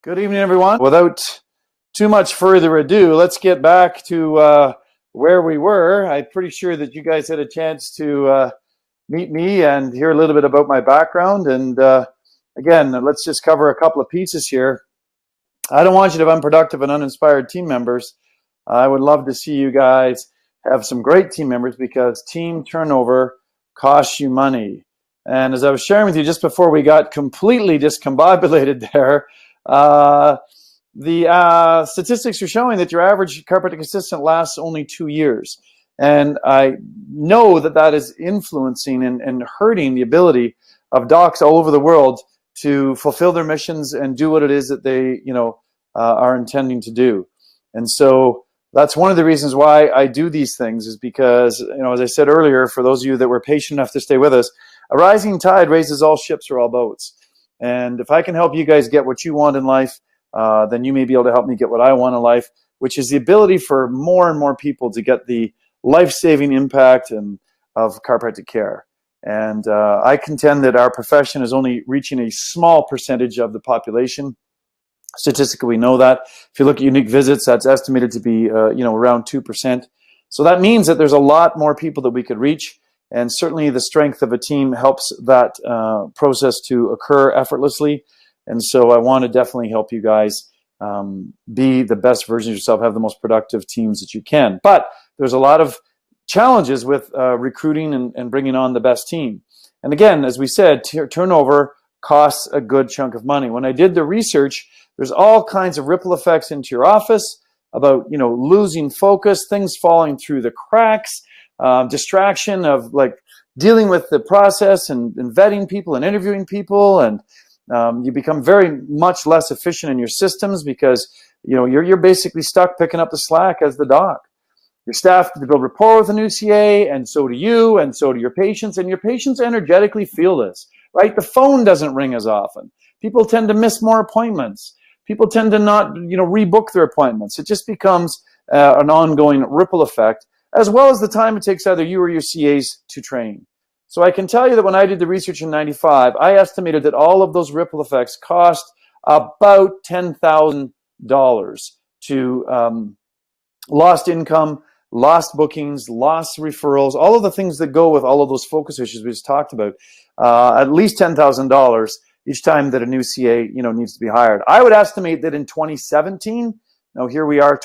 Good evening, everyone. Without too much further ado, let's get back to where we were. I'm pretty sure that you guys had a chance to meet me and hear a little bit about my background. And again, let's just cover a couple of pieces here. I don't want you to have unproductive and uninspired team members. I would love to see you guys have some great team members because team turnover costs you money. And as I was sharing with you just before we got completely discombobulated there, the statistics are showing that your average chiropractic assistant lasts only 2 years. And I know that that is influencing and hurting the ability of docs all over the world to fulfill their missions and do what it is that they, are intending to do. And so that's one of the reasons why I do these things, is because, as I said earlier, for those of you that were patient enough to stay with us, a rising tide raises all ships or all boats. And if I can help you guys get what you want in life, then you may be able to help me get what I want in life, which is the ability for more and more people to get the life-saving impact of chiropractic care. And I contend that our profession is only reaching a small percentage of the population. Statistically, we know that. If you look at unique visits, that's estimated to be around 2%. So that means that there's a lot more people that we could reach. And certainly the strength of a team helps that process to occur effortlessly. And so I want to definitely help you guys be the best version of yourself, have the most productive teams that you can. But there's a lot of challenges with recruiting and bringing on the best team. And again, as we said, turnover costs a good chunk of money. When I did the research, there's all kinds of ripple effects into your office about, losing focus, things falling through the cracks, distraction of like dealing with the process and vetting people and interviewing people, and you become very much less efficient in your systems because you're basically stuck picking up the slack as the doc. Your staff to build rapport with a new CA, and so do you, and so do your patients, and your patients energetically feel this, right? The phone doesn't ring as often. People tend to miss more appointments. People tend to not, rebook their appointments. It just becomes an ongoing ripple effect, as well as the time it takes either you or your CAs to train. So I can tell you that when I did the research in '95, I estimated that all of those ripple effects cost about $10,000 to lost income, lost bookings, lost referrals, all of the things that go with all of those focus issues we just talked about, at least $10,000 each time that a new CA, needs to be hired. I would estimate that in 2017, now here we are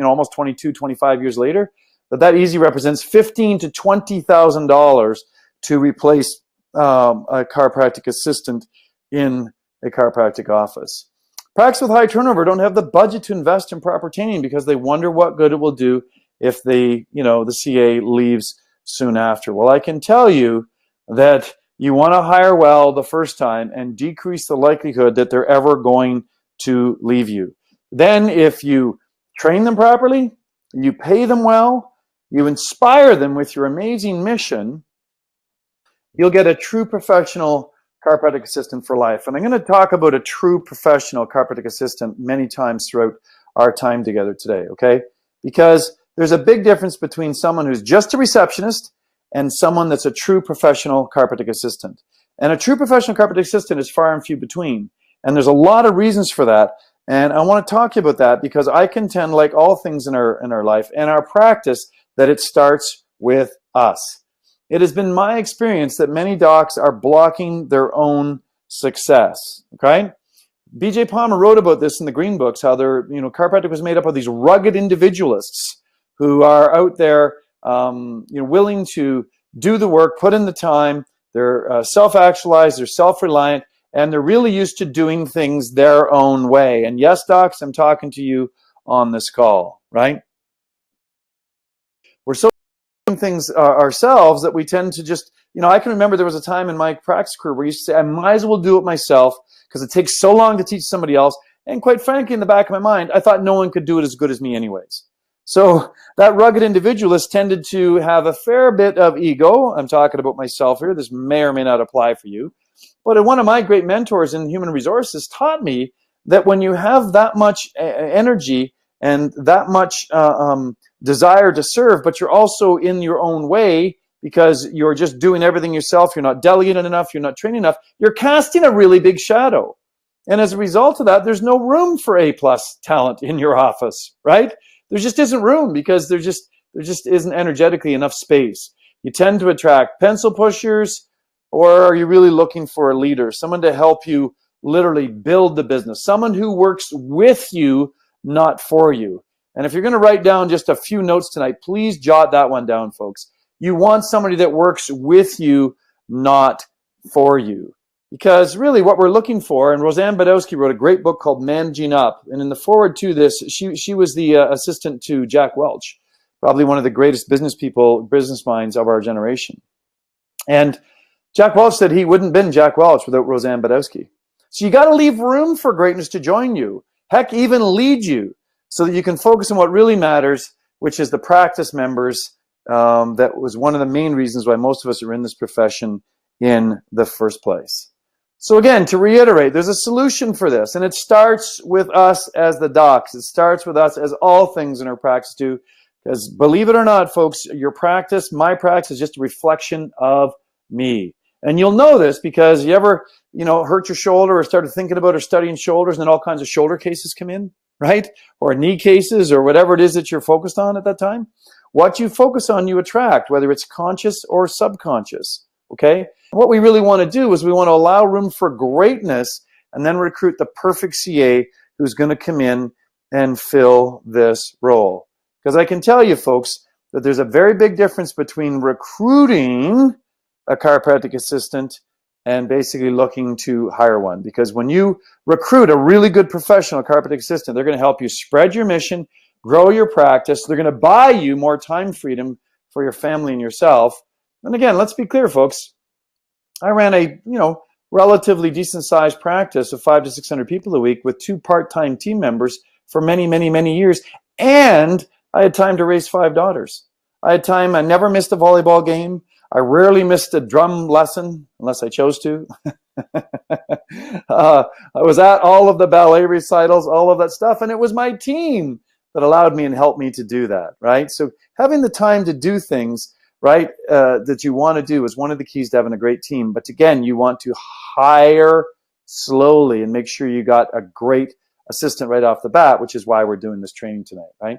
almost 22, 25 years later, that easily represents $15,000 to $20,000 to replace a chiropractic assistant in a chiropractic office. Practices with high turnover don't have the budget to invest in proper training because they wonder what good it will do if the CA leaves soon after. Well, I can tell you that you want to hire well the first time and decrease the likelihood that they're ever going to leave you. Then if you train them properly, you pay them well, you inspire them with your amazing mission, you'll get a true professional chiropractic assistant for life. And I'm going to talk about a true professional chiropractic assistant many times throughout our time together today, okay? Because there's a big difference between someone who's just a receptionist and someone that's a true professional chiropractic assistant. And a true professional chiropractic assistant is far and few between. And there's a lot of reasons for that. And I want to talk to you about that because I contend, like all things in our life and our practice, that it starts with us. It has been my experience that many docs are blocking their own success, okay? B.J. Palmer wrote about this in the Green Books, how chiropractic was made up of these rugged individualists who are out there willing to do the work, put in the time, they're self-actualized, they're self-reliant, and they're really used to doing things their own way. And yes, docs, I'm talking to you on this call, right? We're so doing things ourselves that we tend to just, I can remember there was a time in my practice career where I used to say, I might as well do it myself because it takes so long to teach somebody else. And quite frankly, in the back of my mind, I thought no one could do it as good as me anyways. So that rugged individualist tended to have a fair bit of ego. I'm talking about myself here. This may or may not apply for you. But one of my great mentors in human resources taught me that when you have that much energy and that much desire to serve, but you're also in your own way because you're just doing everything yourself, you're not delegating enough, you're not training enough, you're casting a really big shadow. And as a result of that, there's no room for A-plus talent in your office, right? There just isn't room because there just isn't energetically enough space. You tend to attract pencil pushers, or are you really looking for a leader, someone to help you literally build the business, someone who works with you, not for you? And if you're going to write down just a few notes tonight, please jot that one down, folks. You want somebody that works with you, not for you. Because really what we're looking for, and Roseanne Badowski wrote a great book called Managing Up, and in the foreword to this, she was the assistant to Jack Welch, probably one of the greatest business minds of our generation. And Jack Welch said he wouldn't been Jack Welch without Roseanne Badowski. So you got to leave room for greatness to join you. Heck, even lead you so that you can focus on what really matters, which is the practice members. That was one of the main reasons why most of us are in this profession in the first place. So again, to reiterate, there's a solution for this, and it starts with us as the docs. It starts with us as all things in our practice do, because believe it or not, folks, your practice, my practice, is just a reflection of me. And you'll know this because you ever, hurt your shoulder or started thinking about or studying shoulders, and then all kinds of shoulder cases come in, right? Or knee cases or whatever it is that you're focused on at that time. What you focus on, you attract, whether it's conscious or subconscious, okay? What we really want to do is we want to allow room for greatness and then recruit the perfect CA who's going to come in and fill this role. Because I can tell you, folks, that there's a very big difference between recruiting a chiropractic assistant and basically looking to hire one. Because when you recruit a really good professional chiropractic assistant, they're going to help you spread your mission, grow your practice. They're going to buy you more time freedom for your family and yourself. And again, let's be clear, folks. I ran a, relatively decent sized practice of 500 to 600 people a week with 2 part-time team members for many, many, many years. And I had time to raise 5 daughters. I had time. I never missed a volleyball game. I rarely missed a drum lesson unless I chose to. I was at all of the ballet recitals, all of that stuff. And it was my team that allowed me and helped me to do that, right? So having the time to do things, right, that you want to do is one of the keys to having a great team. But again, you want to hire slowly and make sure you got a great assistant right off the bat, which is why we're doing this training tonight, right?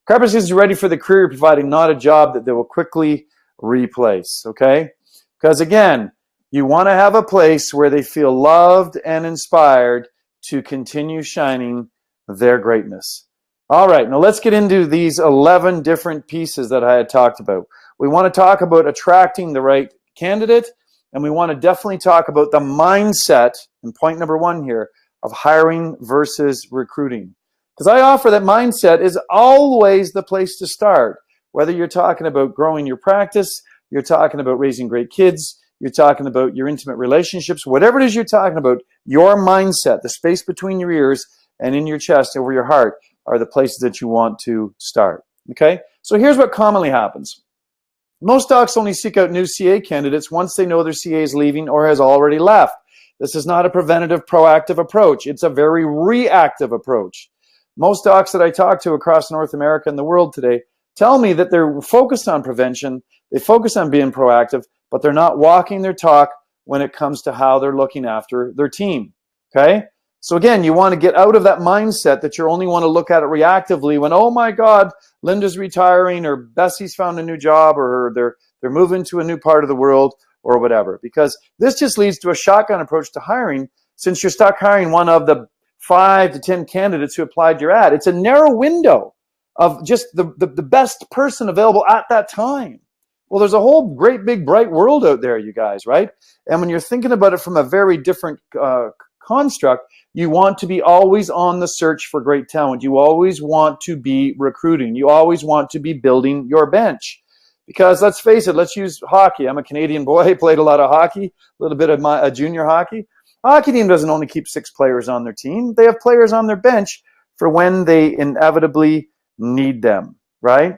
Chiropractic assistants are ready for the career, providing not a job that they will quickly replace, okay? Because again, you want to have a place where they feel loved and inspired to continue shining their greatness. All right, now let's get into these 11 different pieces that I had talked about. We want to talk about attracting the right candidate, and we want to definitely talk about the mindset, and point number 1 here, of hiring versus recruiting. Because I offer that mindset is always the place to start. Whether you're talking about growing your practice, you're talking about raising great kids, you're talking about your intimate relationships, whatever it is you're talking about, your mindset, the space between your ears and in your chest over your heart, are the places that you want to start, okay? So here's what commonly happens. Most docs only seek out new CA candidates once they know their CA is leaving or has already left. This is not a preventative, proactive approach. It's a very reactive approach. Most docs that I talk to across North America and the world today tell me that they're focused on prevention, they focus on being proactive, but they're not walking their talk when it comes to how they're looking after their team, okay? So again, you want to get out of that mindset that you only want to look at it reactively when, oh my God, Linda's retiring, or Bessie's found a new job, or they're moving to a new part of the world, or whatever. Because this just leads to a shotgun approach to hiring, since you're stuck hiring one of the 5 to 10 candidates who applied your ad. It's a narrow window of just the best person available at that time. Well, there's a whole great big bright world out there, you guys, right? And when you're thinking about it from a very different construct, you want to be always on the search for great talent. You always want to be recruiting. You always want to be building your bench. Because let's face it, let's use hockey. I'm a Canadian boy, played a lot of hockey, a little bit of my junior hockey. Hockey team doesn't only keep 6 players on their team. They have players on their bench for when they inevitably need them, right?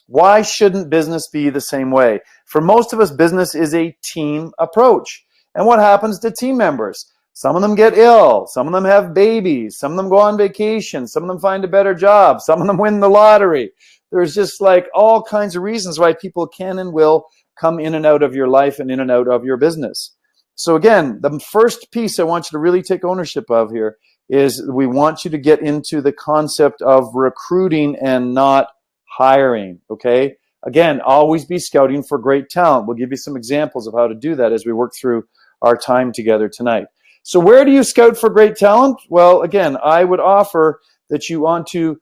Why shouldn't business be the same way? For most of us, business is a team approach. And what happens to team members? Some of them get ill. Some of them have babies. Some of them go on vacation. Some of them find a better job. Some of them win the lottery. There's just like all kinds of reasons why people can and will come in and out of your life and in and out of your business. So again, the first piece I want you to really take ownership of here is we want you to get into the concept of recruiting and not hiring, okay? Again, always be scouting for great talent. We'll give you some examples of how to do that as we work through our time together tonight. So where do you scout for great talent? Well, again, I would offer that you want to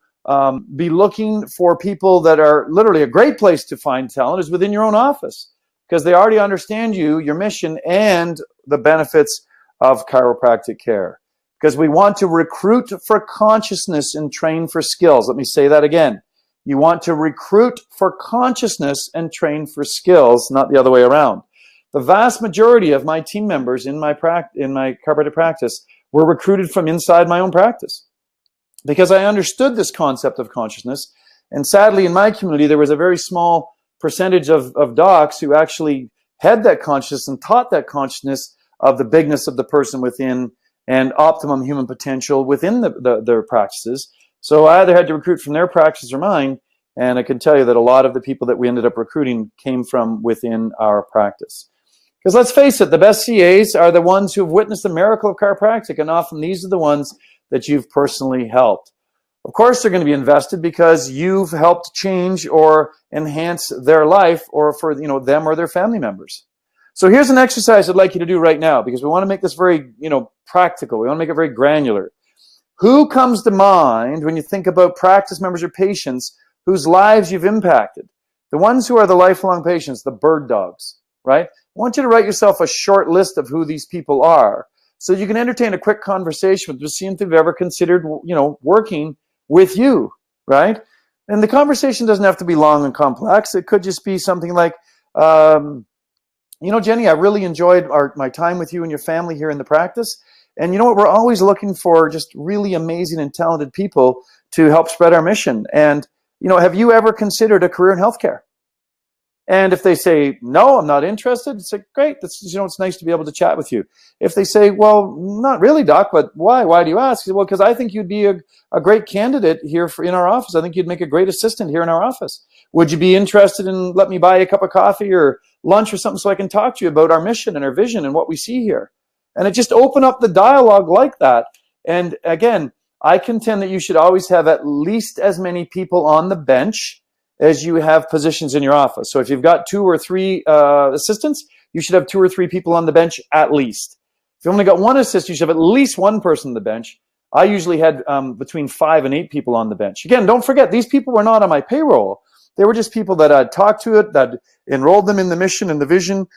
be looking for people that are literally a great place to find talent is within your own office, because they already understand you, your mission, and the benefits of chiropractic care. Because we want to recruit for consciousness and train for skills. Let me say that again. You want to recruit for consciousness and train for skills, not the other way around. The vast majority of my team members in my chiropractic practice were recruited from inside my own practice, because I understood this concept of consciousness. And sadly, in my community, there was a very small percentage of docs who actually had that consciousness and taught that consciousness of the bigness of the person within and optimum human potential within their practices. So I either had to recruit from their practice or mine, and I can tell you that a lot of the people that we ended up recruiting came from within our practice. Because let's face it, the best CAs are the ones who have witnessed the miracle of chiropractic, and often these are the ones that you've personally helped. Of course, they're going to be invested because you've helped change or enhance their life, or for them or their family members. So here's an exercise I'd like you to do right now, because we want to make this very practical. We want to make it very granular. Who comes to mind when you think about practice members or patients whose lives you've impacted? The ones who are the lifelong patients, the bird dogs, right? I want you to write yourself a short list of who these people are, so you can entertain a quick conversation with them to see if they've ever considered, working with you, right? And the conversation doesn't have to be long and complex. It could just be something like, Jenny, I really enjoyed my time with you and your family here in the practice. And you know what? We're always looking for just really amazing and talented people to help spread our mission. And, have you ever considered a career in healthcare? And if they say, no, I'm not interested, it's like, great, it's nice to be able to chat with you. If they say, well, not really, Doc, but why? Why do you ask? Well, because I think you'd be a great candidate here in our office. I think you'd make a great assistant here in our office. Would you be interested in let me buy you a cup of coffee or lunch or something so I can talk to you about our mission and our vision and what we see here? And it just open up the dialogue like that. And again, I contend that you should always have at least as many people on the bench as you have positions in your office. So if you've got 2 or 3 assistants, you should have 2 or 3 people on the bench at least. If you've only got 1 assistant, you should have at least 1 person on the bench. I usually had between 5 and 8 people on the bench. Again, don't forget, these people were not on my payroll. They were just people that I'd talked to it, that enrolled them in the mission and the vision,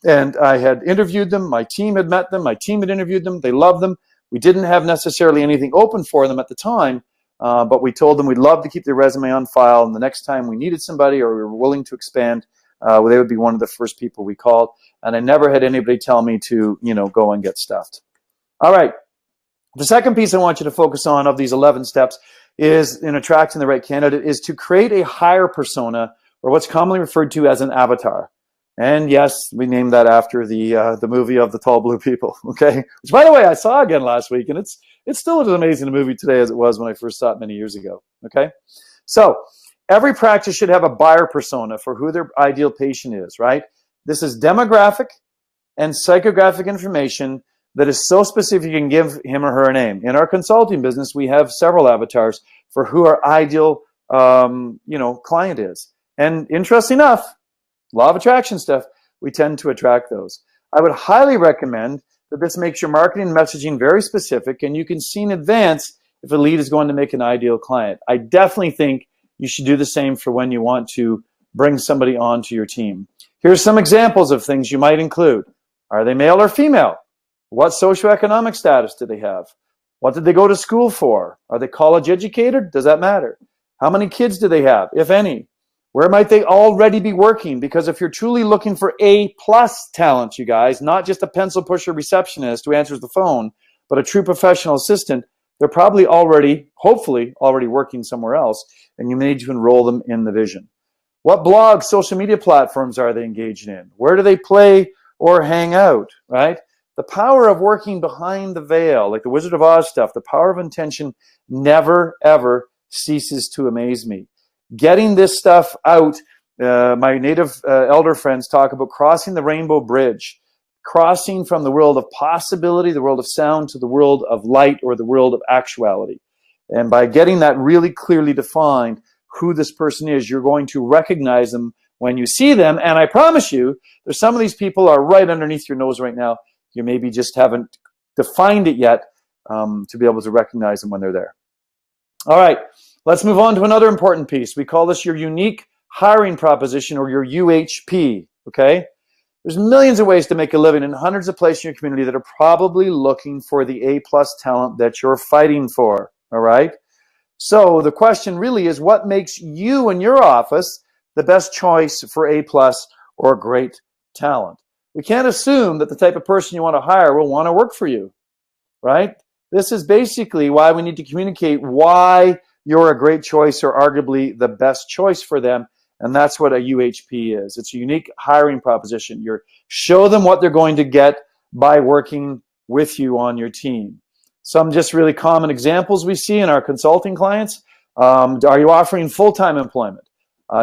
and I had interviewed them. My team had met them. My team had interviewed them. They loved them. We didn't have necessarily anything open for them at the time, but we told them we'd love to keep their resume on file, and the next time we needed somebody or we were willing to expand, they would be one of the first people we called. And I never had anybody tell me to, go and get stuffed. All right. The second piece I want you to focus on of these 11 steps is in attracting the right candidate is to create a higher persona, or what's commonly referred to as an avatar. And yes, we named that after the movie of the Tall Blue People, okay? Which, by the way, I saw again last week, and it's still as amazing a movie today as it was when I first saw it many years ago, okay? So every practice should have a buyer persona for who their ideal patient is, right? This is demographic and psychographic information that is so specific you can give him or her a name. In our consulting business, we have several avatars for who our ideal client is. And interesting enough, law of attraction stuff, we tend to attract those. I would highly recommend that this makes your marketing and messaging very specific, and you can see in advance if a lead is going to make an ideal client. I definitely think you should do the same for when you want to bring somebody onto your team. Here's some examples of things you might include. Are they male or female? What socioeconomic status do they have? What did they go to school for? Are they college educated? Does that matter? How many kids do they have, if any? Where might they already be working? Because if you're truly looking for A+ talent, you guys, not just a pencil pusher receptionist who answers the phone, but a true professional assistant, they're probably hopefully already working somewhere else, and you need to enroll them in the vision. What blogs, social media platforms are they engaged in? Where do they play or hang out, right? The power of working behind the veil, like the Wizard of Oz stuff, the power of intention never, ever ceases to amaze me. Getting this stuff out, my native elder friends talk about crossing the rainbow bridge. crossing from the world of possibility, the world of sound, to the world of light or the world of actuality. And by getting that really clearly defined, who this person is, you're going to recognize them when you see them. And I promise you, there's some of these people are right underneath your nose right now. You maybe just haven't defined it yet to be able to recognize them when they're there. All right, let's move on to another important piece. We call this your unique hiring proposition, or your UHP, okay? There's millions of ways to make a living in hundreds of places in your community that are probably looking for the A-plus talent that you're fighting for, all right? So the question really is, what makes you and your office the best choice for A-plus or great talent? We can't assume that the type of person you want to hire will want to work for you, right? This is basically why we need to communicate why you're a great choice or arguably the best choice for them. And that's what a UHP is. It's a unique hiring proposition. You show them what they're going to get by working with you on your team. Some just really common examples we see in our consulting clients. Are you offering full-time employment?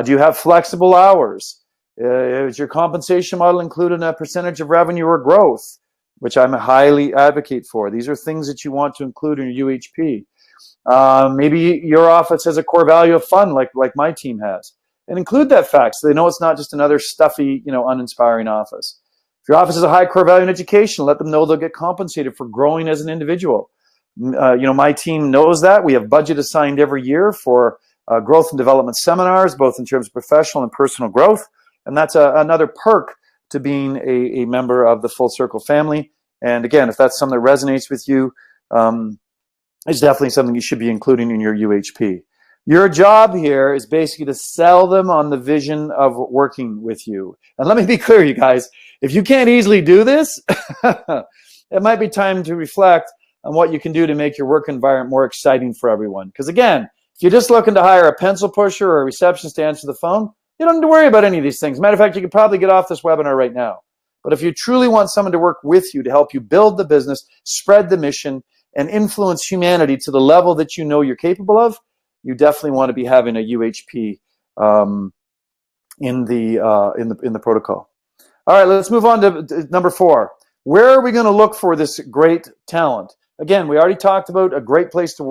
Do you have flexible hours? Is your compensation model including a percentage of revenue or growth, which I'm a highly advocate for? These are things that you want to include in your UHP. Maybe your office has a core value of fun, like my team has. And include that fact so they know it's not just another stuffy, uninspiring office. If your office has a high core value in education, let them know they'll get compensated for growing as an individual. My team knows that. We have budget assigned every year for growth and development seminars, both in terms of professional and personal growth. And that's another perk to being a member of the Full Circle family. And again, if that's something that resonates with you, it's definitely something you should be including in your UHP. Your job here is basically to sell them on the vision of working with you. And let me be clear, you guys, if you can't easily do this, it might be time to reflect on what you can do to make your work environment more exciting for everyone. Because again, if you're just looking to hire a pencil pusher or a receptionist to answer the phone, you don't need to worry about any of these things. Matter of fact, you could probably get off this webinar right now. But if you truly want someone to work with you to help you build the business, spread the mission, and influence humanity to the level that you know you're capable of, you definitely want to be having a UHP in the protocol. All right, let's move on to number 4. Where are we going to look for this great talent? Again, we already talked about a great place to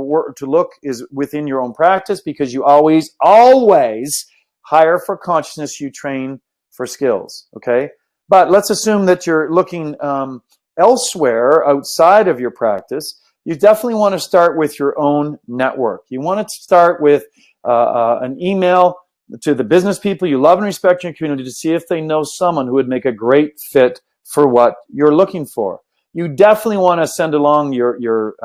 look is within your own practice, because you always hire for consciousness, you train for skills, okay? But let's assume that you're looking elsewhere outside of your practice. You definitely want to start with your own network. You want to start with an email to the business people you love and respect in your community to see if they know someone who would make a great fit for what you're looking for. You definitely want to send along your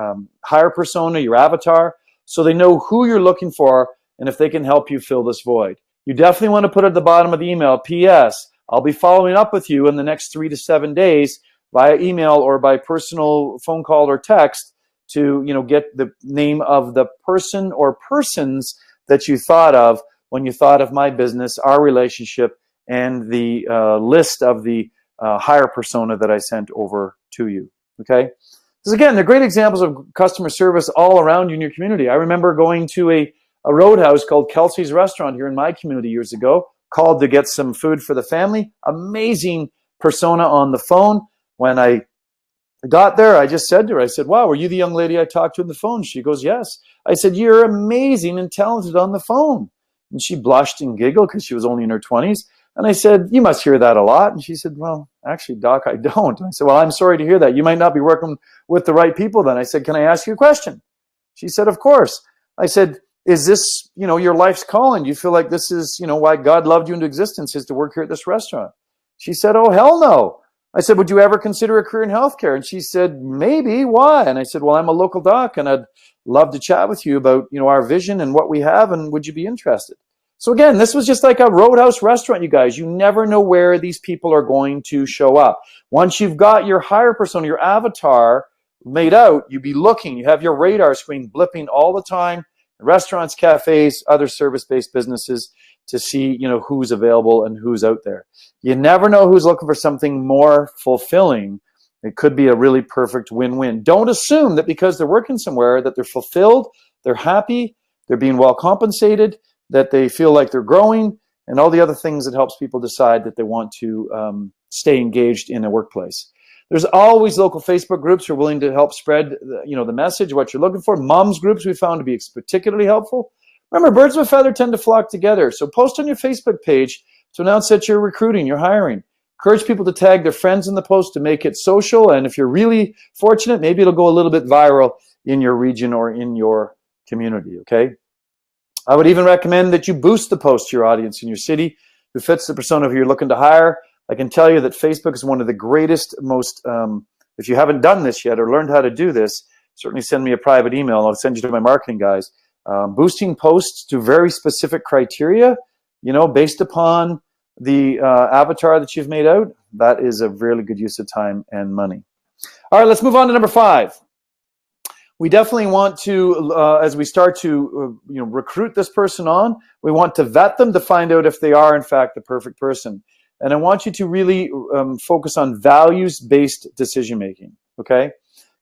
hire persona, your avatar, so they know who you're looking for and if they can help you fill this void. You definitely want to put at the bottom of the email, P.S. I'll be following up with you in the next 3 to 7 days via email or by personal phone call or text to get the name of the person or persons that you thought of when you thought of my business, our relationship, and the list of the hire persona that I sent over to you, okay? Because again, they're great examples of customer service all around you in your community. I remember going to a roadhouse called Kelsey's Restaurant here in my community years ago, called to get some food for the family. Amazing persona on the phone. When I got there, I just said to her, I said, wow, were you the young lady I talked to on the phone? She goes, yes. I said, you're amazing and talented on the phone. And she blushed and giggled because she was only in her 20s. And I said, you must hear that a lot. And she said, well, actually, Doc, I don't. And I said, well, I'm sorry to hear that. You might not be working with the right people then. I said, can I ask you a question? She said, of course. I said, is this, your life's calling? Do you feel like this is, why God loved you into existence, is to work here at this restaurant? She said, oh, hell no. I said, would you ever consider a career in healthcare? And she said, maybe. Why? And I said, well, I'm a local doc, and I'd love to chat with you about, our vision and what we have, and would you be interested? So again, this was just like a roadhouse restaurant, you guys. You never know where these people are going to show up. Once you've got your hire persona, your avatar made out, you be looking. You have your radar screen blipping all the time, restaurants, cafes, other service-based businesses, to see, who's available and who's out there. You never know who's looking for something more fulfilling. It could be a really perfect win-win. Don't assume that because they're working somewhere that they're fulfilled, they're happy, they're being well compensated, that they feel like they're growing, and all the other things that helps people decide that they want to stay engaged in a workplace. There's always local Facebook groups who are willing to help spread the message, what you're looking for. Moms groups we found to be particularly helpful. Remember, birds of a feather tend to flock together. So post on your Facebook page to announce that you're recruiting, you're hiring. Encourage people to tag their friends in the post to make it social. And if you're really fortunate, maybe it'll go a little bit viral in your region or in your community, okay? I would even recommend that you boost the post to your audience in your city who fits the persona who you're looking to hire. I can tell you that Facebook is one of the greatest, most, if you haven't done this yet or learned how to do this, certainly send me a private email. I'll send you to my marketing guys. Boosting posts to very specific criteria, based upon the avatar that you've made out, that is a really good use of time and money. All right, let's move on to number 5. We definitely want to, as we start to recruit this person on, we want to vet them to find out if they are, in fact, the perfect person. And I want you to really focus on values-based decision-making, okay?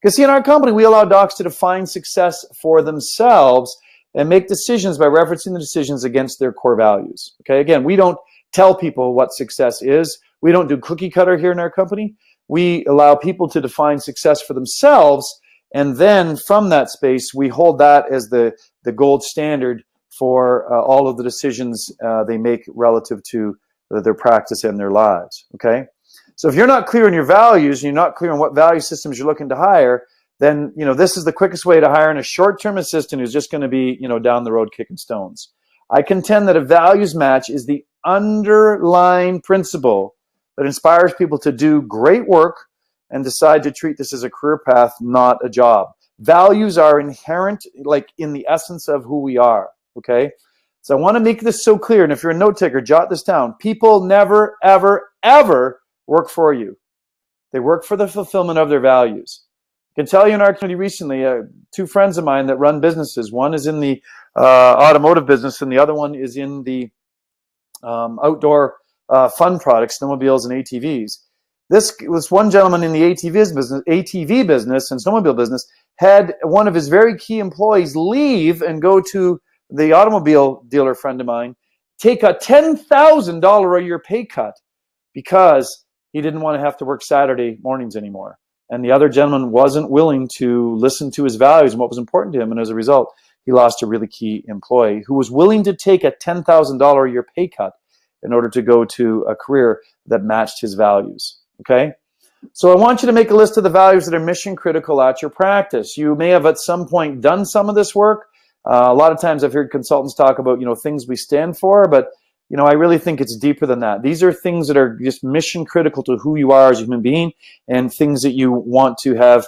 Because see, in our company, we allow docs to define success for themselves and make decisions by referencing the decisions against their core values, okay? Again, we don't tell people what success is. We don't do cookie cutter here in our company. We allow people to define success for themselves, and then from that space, we hold that as the gold standard for all of the decisions they make relative to their practice and their lives, okay? So if you're not clear on your values, and you're not clear on what value systems you're looking to hire, then this is the quickest way to hire a short-term assistant who's just going to be down the road kicking stones. I contend that a values match is the underlying principle that inspires people to do great work and decide to treat this as a career path, not a job. Values are inherent, like in the essence of who we are, okay? So I want to make this so clear, and if you're a note taker, jot this down. People never, ever, ever work for you. They work for the fulfillment of their values. I can tell you in our community recently, 2 friends of mine that run businesses. One is in the automotive business, and the other one is in the outdoor fun products, snowmobiles and ATVs. This was one gentleman in the ATV business and snowmobile business had one of his very key employees leave and go to the automobile dealer friend of mine, take a $10,000 a year pay cut because he didn't want to have to work Saturday mornings anymore. And the other gentleman wasn't willing to listen to his values and what was important to him. And as a result, he lost a really key employee who was willing to take a $10,000 a year pay cut in order to go to a career that matched his values. Okay? So I want you to make a list of the values that are mission critical at your practice. You may have at some point done some of this work. A lot of times I've heard consultants talk about, things we stand for, but I really think it's deeper than that. These are things that are just mission critical to who you are as a human being and things that you want to have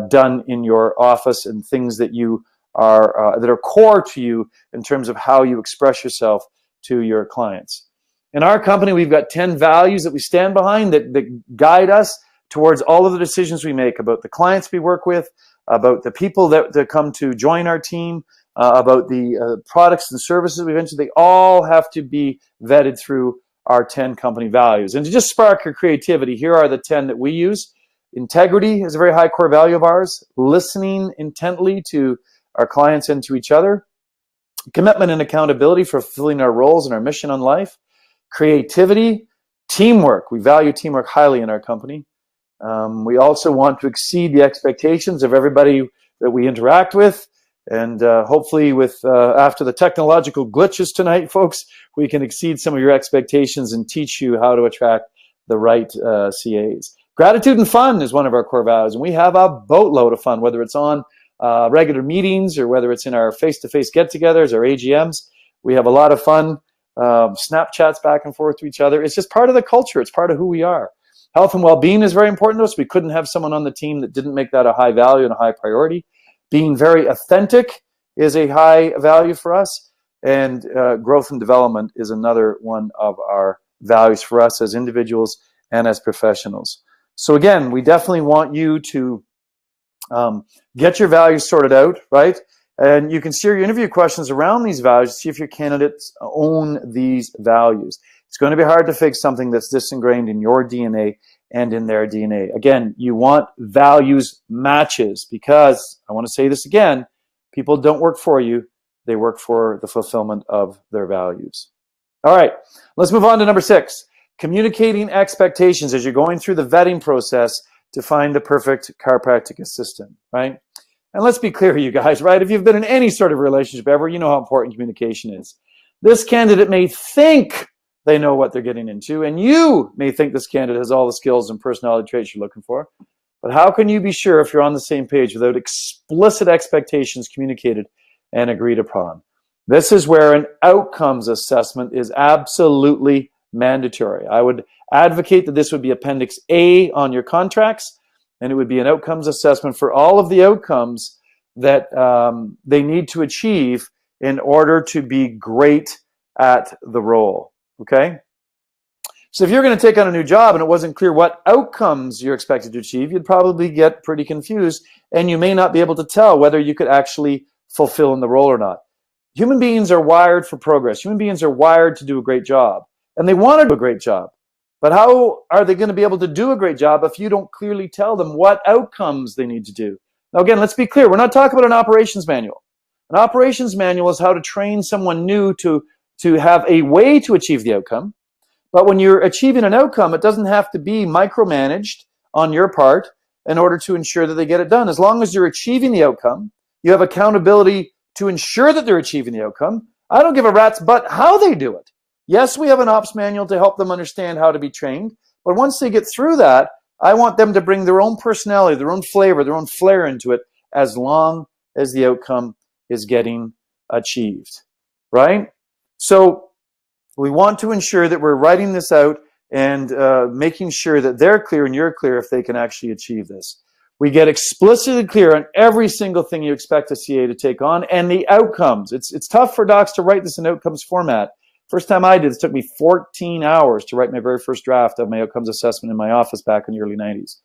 done in your office and things that you are that are core to you in terms of how you express yourself to your clients. In our company, we've got 10 values that we stand behind that guide us towards all of the decisions we make about the clients we work with, about the people that come to join our team, about the products and services we venture. They all have to be vetted through our 10 company values. And to just spark your creativity, here are the 10 that we use. Integrity is a very high core value of ours. Listening intently to our clients and to each other. Commitment and accountability for fulfilling our roles and our mission on life. Creativity. Teamwork. We value teamwork highly in our company. We also want to exceed the expectations of everybody that we interact with. And hopefully after the technological glitches tonight, folks, we can exceed some of your expectations and teach you how to attract the right CAs. Gratitude and fun is one of our core values. And we have a boatload of fun, whether it's on regular meetings or whether it's in our face-to-face get-togethers or AGMs. We have a lot of fun, Snapchats back and forth to each other. It's just part of the culture. It's part of who we are. Health and well-being is very important to us. We couldn't have someone on the team that didn't make that a high value and a high priority. Being very authentic is a high value for us. And growth and development is another one of our values for us as individuals and as professionals. So again, we definitely want you to get your values sorted out, right? And you can steer your interview questions around these values to see if your candidates own these values. It's going to be hard to fix something that's disingrained in your DNA and in their DNA. Again, you want values matches because, I want to say this again, people don't work for you. They work for the fulfillment of their values. All right, let's move on to number 6. Communicating expectations as you're going through the vetting process to find the perfect chiropractic assistant, right? And let's be clear, you guys, right? If you've been in any sort of relationship ever, you know how important communication is. This candidate may think they know what they're getting into, and you may think this candidate has all the skills and personality traits you're looking for. But how can you be sure if you're on the same page without explicit expectations communicated and agreed upon? This is where an outcomes assessment is absolutely mandatory. I would advocate that this would be Appendix A on your contracts, and it would be an outcomes assessment for all of the outcomes that they need to achieve in order to be great at the role, okay? So if you're going to take on a new job and it wasn't clear what outcomes you're expected to achieve, you'd probably get pretty confused, and you may not be able to tell whether you could actually fulfill in the role or not. Human beings are wired for progress. Human beings are wired to do a great job, and they want to do a great job. But how are they going to be able to do a great job if you don't clearly tell them what outcomes they need to do? Now, again, let's be clear. We're not talking about an operations manual. An operations manual is how to train someone new to have a way to achieve the outcome. But when you're achieving an outcome, it doesn't have to be micromanaged on your part in order to ensure that they get it done. As long as you're achieving the outcome, you have accountability to ensure that they're achieving the outcome. I don't give a rat's butt how they do it. Yes, we have an ops manual to help them understand how to be trained. But once they get through that, I want them to bring their own personality, their own flavor, their own flair into it, as long as the outcome is getting achieved, right? So we want to ensure that we're writing this out and making sure that they're clear and you're clear if they can actually achieve this. We get explicitly clear on every single thing you expect a CA to take on and the outcomes. It's tough for docs to write this in outcomes format. First time I did, it took me 14 hours to write my very first draft of my outcomes assessment in my office back in the early 90s.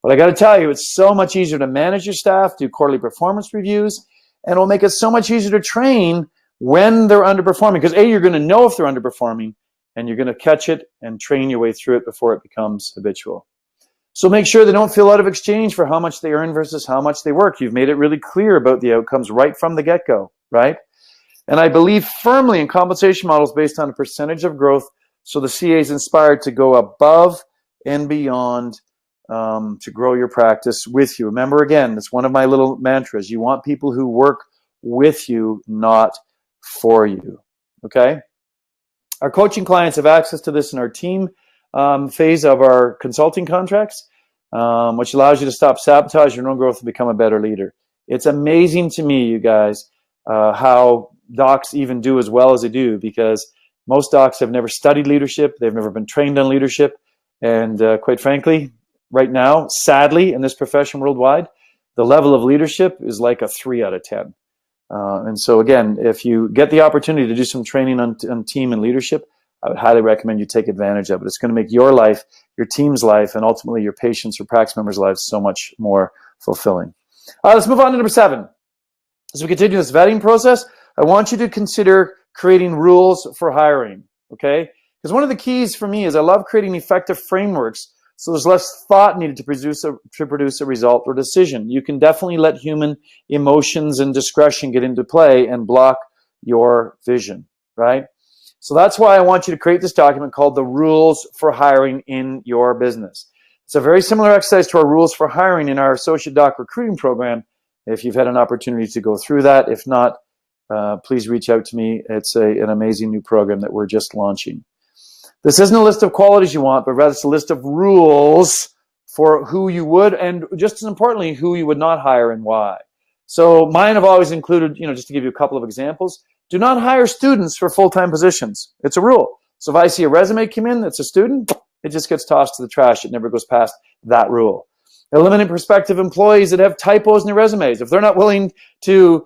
But I got to tell you, it's so much easier to manage your staff, do quarterly performance reviews, and it'll make it so much easier to train when they're underperforming. Because A, you're going to know if they're underperforming, and you're going to catch it and train your way through it before it becomes habitual. So make sure they don't feel out of exchange for how much they earn versus how much they work. You've made it really clear about the outcomes right from the get-go, right? And I believe firmly in compensation models based on a percentage of growth, so the CA is inspired to go above and beyond to grow your practice with you. Remember, again, it's one of my little mantras. You want people who work with you, not for you, okay? Our coaching clients have access to this in our team phase of our consulting contracts, which allows you to stop sabotage your own growth and become a better leader. It's amazing to me, you guys, how docs even do as well as they do, because most docs have never studied leadership. They've never been trained on leadership. And quite frankly, right now, sadly, in this profession worldwide, the level of leadership is like a 3 out of 10. And so again, if you get the opportunity to do some training on team and leadership, I would highly recommend you take advantage of it. It's going to make your life, your team's life, and ultimately your patients or practice members' lives so much more fulfilling. All right, let's move on to number 7. As we continue this vetting process, I want you to consider creating rules for hiring, okay? Because one of the keys for me is I love creating effective frameworks so there's less thought needed to produce a result or decision. You can definitely let human emotions and discretion get into play and block your vision, right? So that's why I want you to create this document called the Rules for Hiring in Your Business. It's a very similar exercise to our Rules for Hiring in our Associate Doc Recruiting Program, if you've had an opportunity to go through that. If not, please reach out to me. It's an amazing new program that we're just launching. This isn't a list of qualities you want, but rather it's a list of rules for who you would, and just as importantly, who you would not hire and why. So mine have always included, just to give you a couple of examples, do not hire students for full-time positions. It's a rule. So if I see a resume come in that's a student, it just gets tossed to the trash. It never goes past that rule. Eliminate prospective employees that have typos in their resumes. If they're not willing to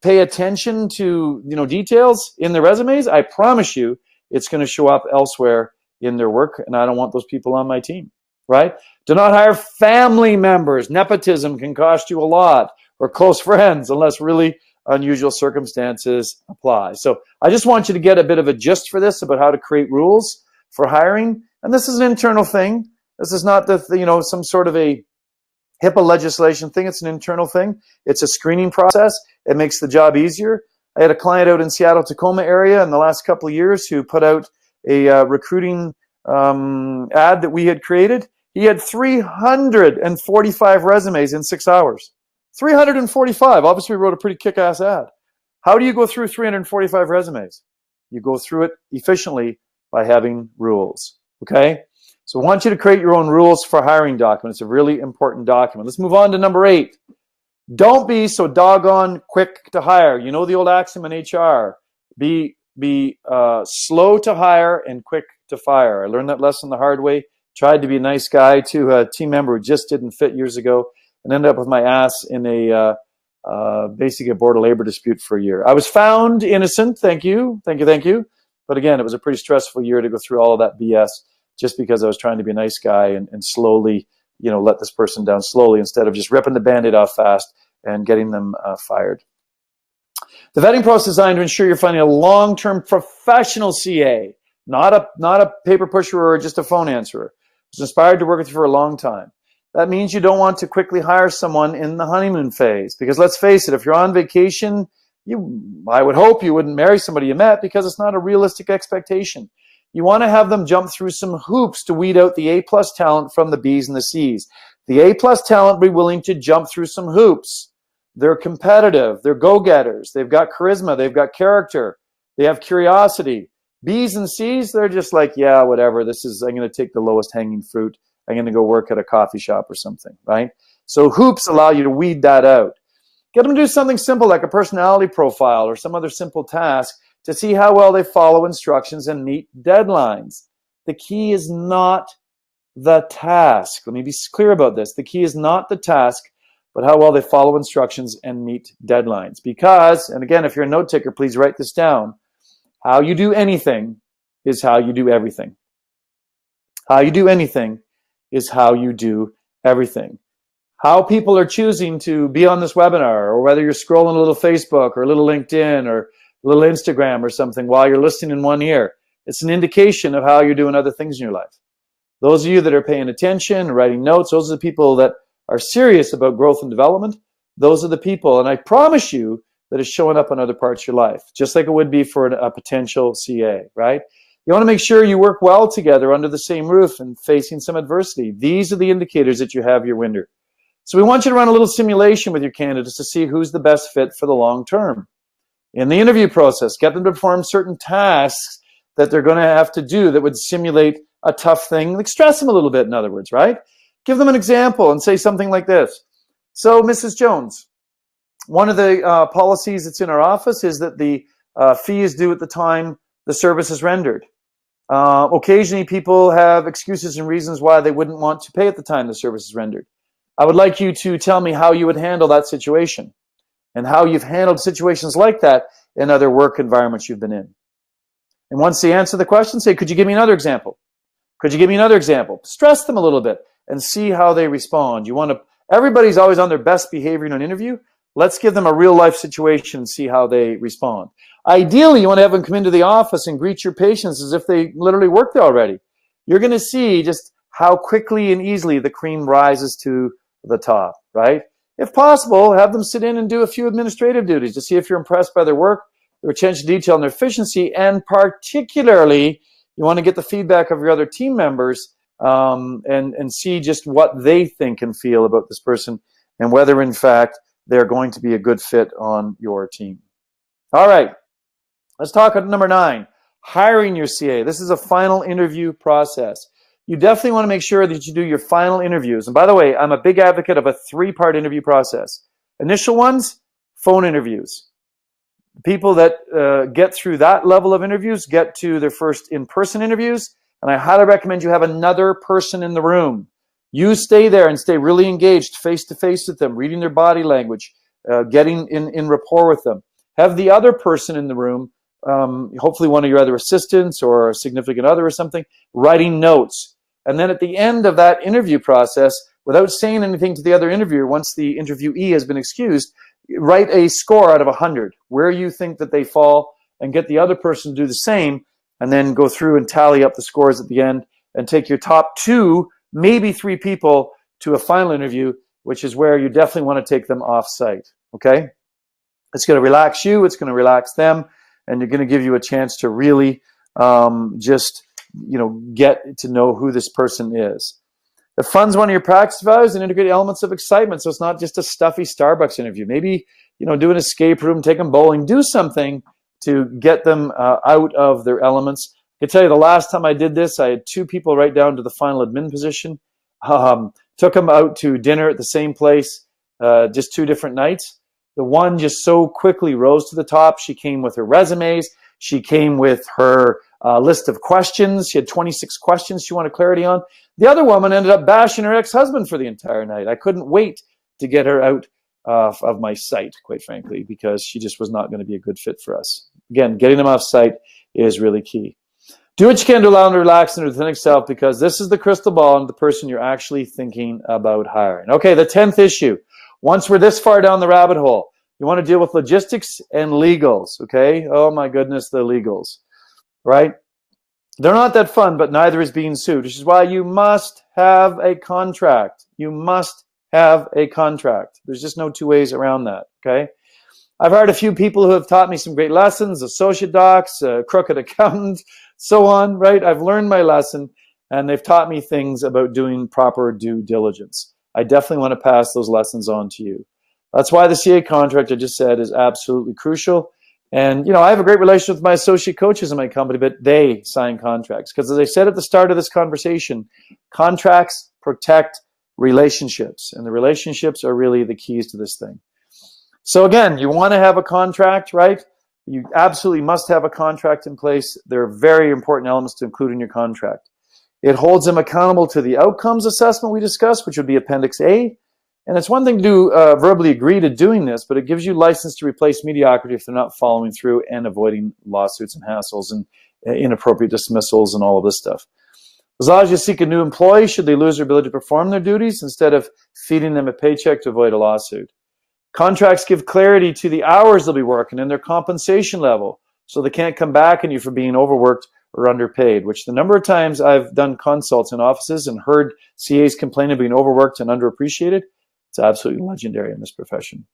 pay attention to details in their resumes, I promise you it's going to show up elsewhere in their work, and I don't want those people on my team, right? Do not hire family members. Nepotism can cost you a lot, or close friends, unless really unusual circumstances apply. So I just want you to get a bit of a gist for this about how to create rules for hiring. And this is an internal thing. This is not some sort of a HIPAA legislation thing. It's an internal thing. It's a screening process. It makes the job easier. I had a client out in Seattle-Tacoma area in the last couple of years who put out a recruiting ad that we had created, He had 345 resumes in 6 hours. 345. Obviously, we wrote a pretty kick-ass ad. How do you go through 345 resumes? You go through it efficiently by having rules, okay? So I want you to create your own rules for hiring document. It's a really important document. Let's move on to number 8. Don't be so doggone quick to hire. You know the old axiom in HR. Be slow to hire and quick to fire. I learned that lesson the hard way. Tried to be a nice guy to a team member who just didn't fit years ago, and ended up with my ass in a basically a board of labor dispute for a year. I was found innocent. Thank you. But again, it was a pretty stressful year to go through all of that BS just because I was trying to be a nice guy and slowly, let this person down slowly instead of just ripping the Band-Aid off fast and getting them fired. The vetting process is designed to ensure you're finding a long-term professional CA, not a paper pusher or just a phone answerer. Who's inspired to work with you for a long time. That means you don't want to quickly hire someone in the honeymoon phase, because let's face it, if you're on vacation, I would hope you wouldn't marry somebody you met, because it's not a realistic expectation. You want to have them jump through some hoops to weed out the A-plus talent from the B's and the C's. The A-plus talent be willing to jump through some hoops. They're competitive. They're go-getters. They've got charisma. They've got character. They have curiosity. B's and C's, they're just like, yeah, whatever. I'm going to take the lowest hanging fruit. I'm going to go work at a coffee shop or something, right? So hoops allow you to weed that out. Get them to do something simple like a personality profile or some other simple task to see how well they follow instructions and meet deadlines. The key is not the task. Let me be clear about this. The key is not the task, but how well they follow instructions and meet deadlines. Because, and again, if you're a note taker, please write this down. How you do anything is how you do everything. How you do anything is how you do everything. How people are choosing to be on this webinar, or whether you're scrolling a little Facebook or a little LinkedIn or a little Instagram or something while you're listening in one ear, it's an indication of how you're doing other things in your life. Those of you that are paying attention, writing notes, those are the people that are serious about growth and development. Those are the people, and I promise you, that is showing up in other parts of your life, just like it would be for a potential CA, right? You want to make sure you work well together under the same roof and facing some adversity. These are the indicators that you have your winner. So we want you to run a little simulation with your candidates to see who's the best fit for the long term. In the interview process, get them to perform certain tasks that they're going to have to do that would simulate a tough thing, like stress them a little bit, in other words, right? Give them an example and say something like this. So, Mrs. Jones, one of the policies that's in our office is that the fee is due at the time the service is rendered. Occasionally, people have excuses and reasons why they wouldn't want to pay at the time the service is rendered. I would like you to tell me how you would handle that situation and how you've handled situations like that in other work environments you've been in. And once they answer the question, say, could you give me another example? Could you give me another example? Stress them a little bit and see how they respond. Everybody's always on their best behavior in an interview. Let's give them a real life situation and see how they respond. Ideally, you want to have them come into the office and greet your patients as if they literally work there already. You're going to see just how quickly and easily the cream rises to the top, right? If possible, have them sit in and do a few administrative duties to see if you're impressed by their work, their attention to detail, and their efficiency. And particularly, you want to get the feedback of your other team members and see just what they think and feel about this person and whether, in fact, they're going to be a good fit on your team. All right, let's talk about number 9, hiring your CA. This is a final interview process. You definitely want to make sure that you do your final interviews. And by the way, I'm a big advocate of a 3-part interview process. Initial ones, phone interviews. People that get through that level of interviews get to their first in-person interviews, and I highly recommend you have another person in the room. You stay there and stay really engaged face-to-face with them, reading their body language, getting in rapport with them. Have the other person in the room, hopefully one of your other assistants or a significant other or something, writing notes. And then at the end of that interview process, without saying anything to the other interviewer, once the interviewee has been excused, write a score out of 100, where you think that they fall, and get the other person to do the same, and then go through and tally up the scores at the end and take your top 2, maybe 3 people to a final interview, which is where you definitely want to take them off site, okay? It's going to relax you, it's going to relax them, and you're going to give you a chance to really just, get to know who this person is. It funds one of your practice values and integrate elements of excitement. So it's not just a stuffy Starbucks interview. Maybe, do an escape room, take them bowling, do something to get them out of their elements. I can tell you the last time I did this, I had 2 people right down to the final admin position. Took them out to dinner at the same place, just 2 different nights. The one just so quickly rose to the top. She came with her resumes. She came with her list of questions. She had 26 questions she wanted clarity on. The other woman ended up bashing her ex-husband for the entire night. I couldn't wait to get her out of my sight, quite frankly, because she just was not going to be a good fit for us. Again, getting them off sight is really key. Do what you can to allow them to relax in their authentic self, because this is the crystal ball and the person you're actually thinking about hiring. Okay, the 10th issue. Once we're this far down the rabbit hole, you want to deal with logistics and legals, okay? Oh my goodness, the legals, right? They're not that fun, but neither is being sued, which is why you must have a contract. You must have a contract. There's just no 2 ways around that, okay? I've hired a few people who have taught me some great lessons, associate docs, crooked accountant, so on, right? I've learned my lesson, and they've taught me things about doing proper due diligence. I definitely want to pass those lessons on to you. That's why the CA contract I just said is absolutely crucial. And, I have a great relationship with my associate coaches in my company, but they sign contracts. Because as I said at the start of this conversation, contracts protect relationships. And the relationships are really the keys to this thing. So again, you want to have a contract, right? You absolutely must have a contract in place. There are very important elements to include in your contract. It holds them accountable to the outcomes assessment we discussed, which would be Appendix A. And it's one thing to verbally agree to doing this, but it gives you license to replace mediocrity if they're not following through and avoiding lawsuits and hassles and inappropriate dismissals and all of this stuff. As long as you seek a new employee, should they lose their ability to perform their duties, instead of feeding them a paycheck to avoid a lawsuit. Contracts give clarity to the hours they'll be working and their compensation level, so they can't come back on you for being overworked or underpaid, which the number of times I've done consults in offices and heard CAs complain of being overworked and underappreciated, it's absolutely legendary in this profession.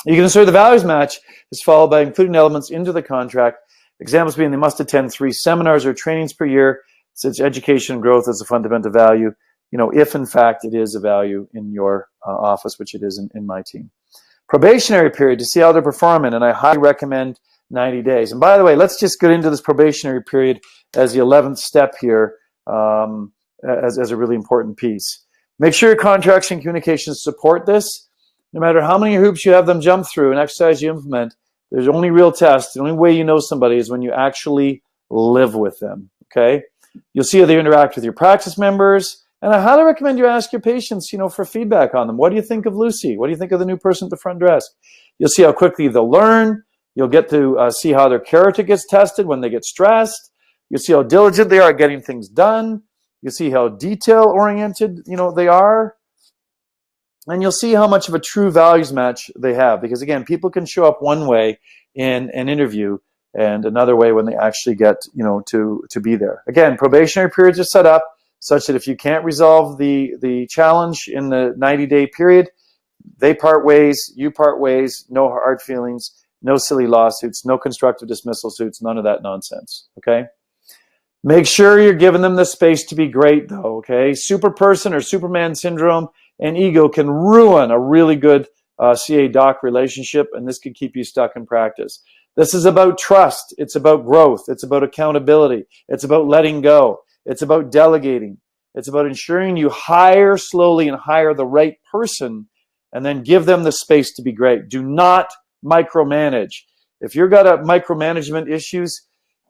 You can ensure the values match is followed by including elements into the contract. Examples being they must attend 3 seminars or trainings per year, since education and growth is a fundamental value, if in fact it is a value in your office, which it is in my team. Probationary period to see how they're performing, and I highly recommend 90 days. And by the way, let's just get into this probationary period as the 11th step here as a really important piece. Make sure your contracts and communications support this. No matter how many hoops you have them jump through and exercise you implement, there's only real test. The only way you know somebody is when you actually live with them, okay? You'll see how they interact with your practice members. And I highly recommend you ask your patients, for feedback on them. What do you think of Lucy? What do you think of the new person at the front desk? You'll see how quickly they'll learn. You'll get to see how their character gets tested when they get stressed. You'll see how diligent they are at getting things done. You'll see how detail-oriented, they are. And you'll see how much of a true values match they have. Because, again, people can show up one way in an interview and another way when they actually get, to be there. Again, probationary periods are set up such that if you can't resolve the challenge in the 90-day period, they part ways, you part ways, no hard feelings, no silly lawsuits, no constructive dismissal suits, none of that nonsense, okay? Make sure you're giving them the space to be great, though, okay? Super person or Superman syndrome and ego can ruin a really good CA-doc relationship, and this could keep you stuck in practice. This is about trust. It's about growth. It's about accountability. It's about letting go. It's about delegating. It's about ensuring you hire slowly and hire the right person and then give them the space to be great. Do not micromanage. If you've got a micromanagement issues,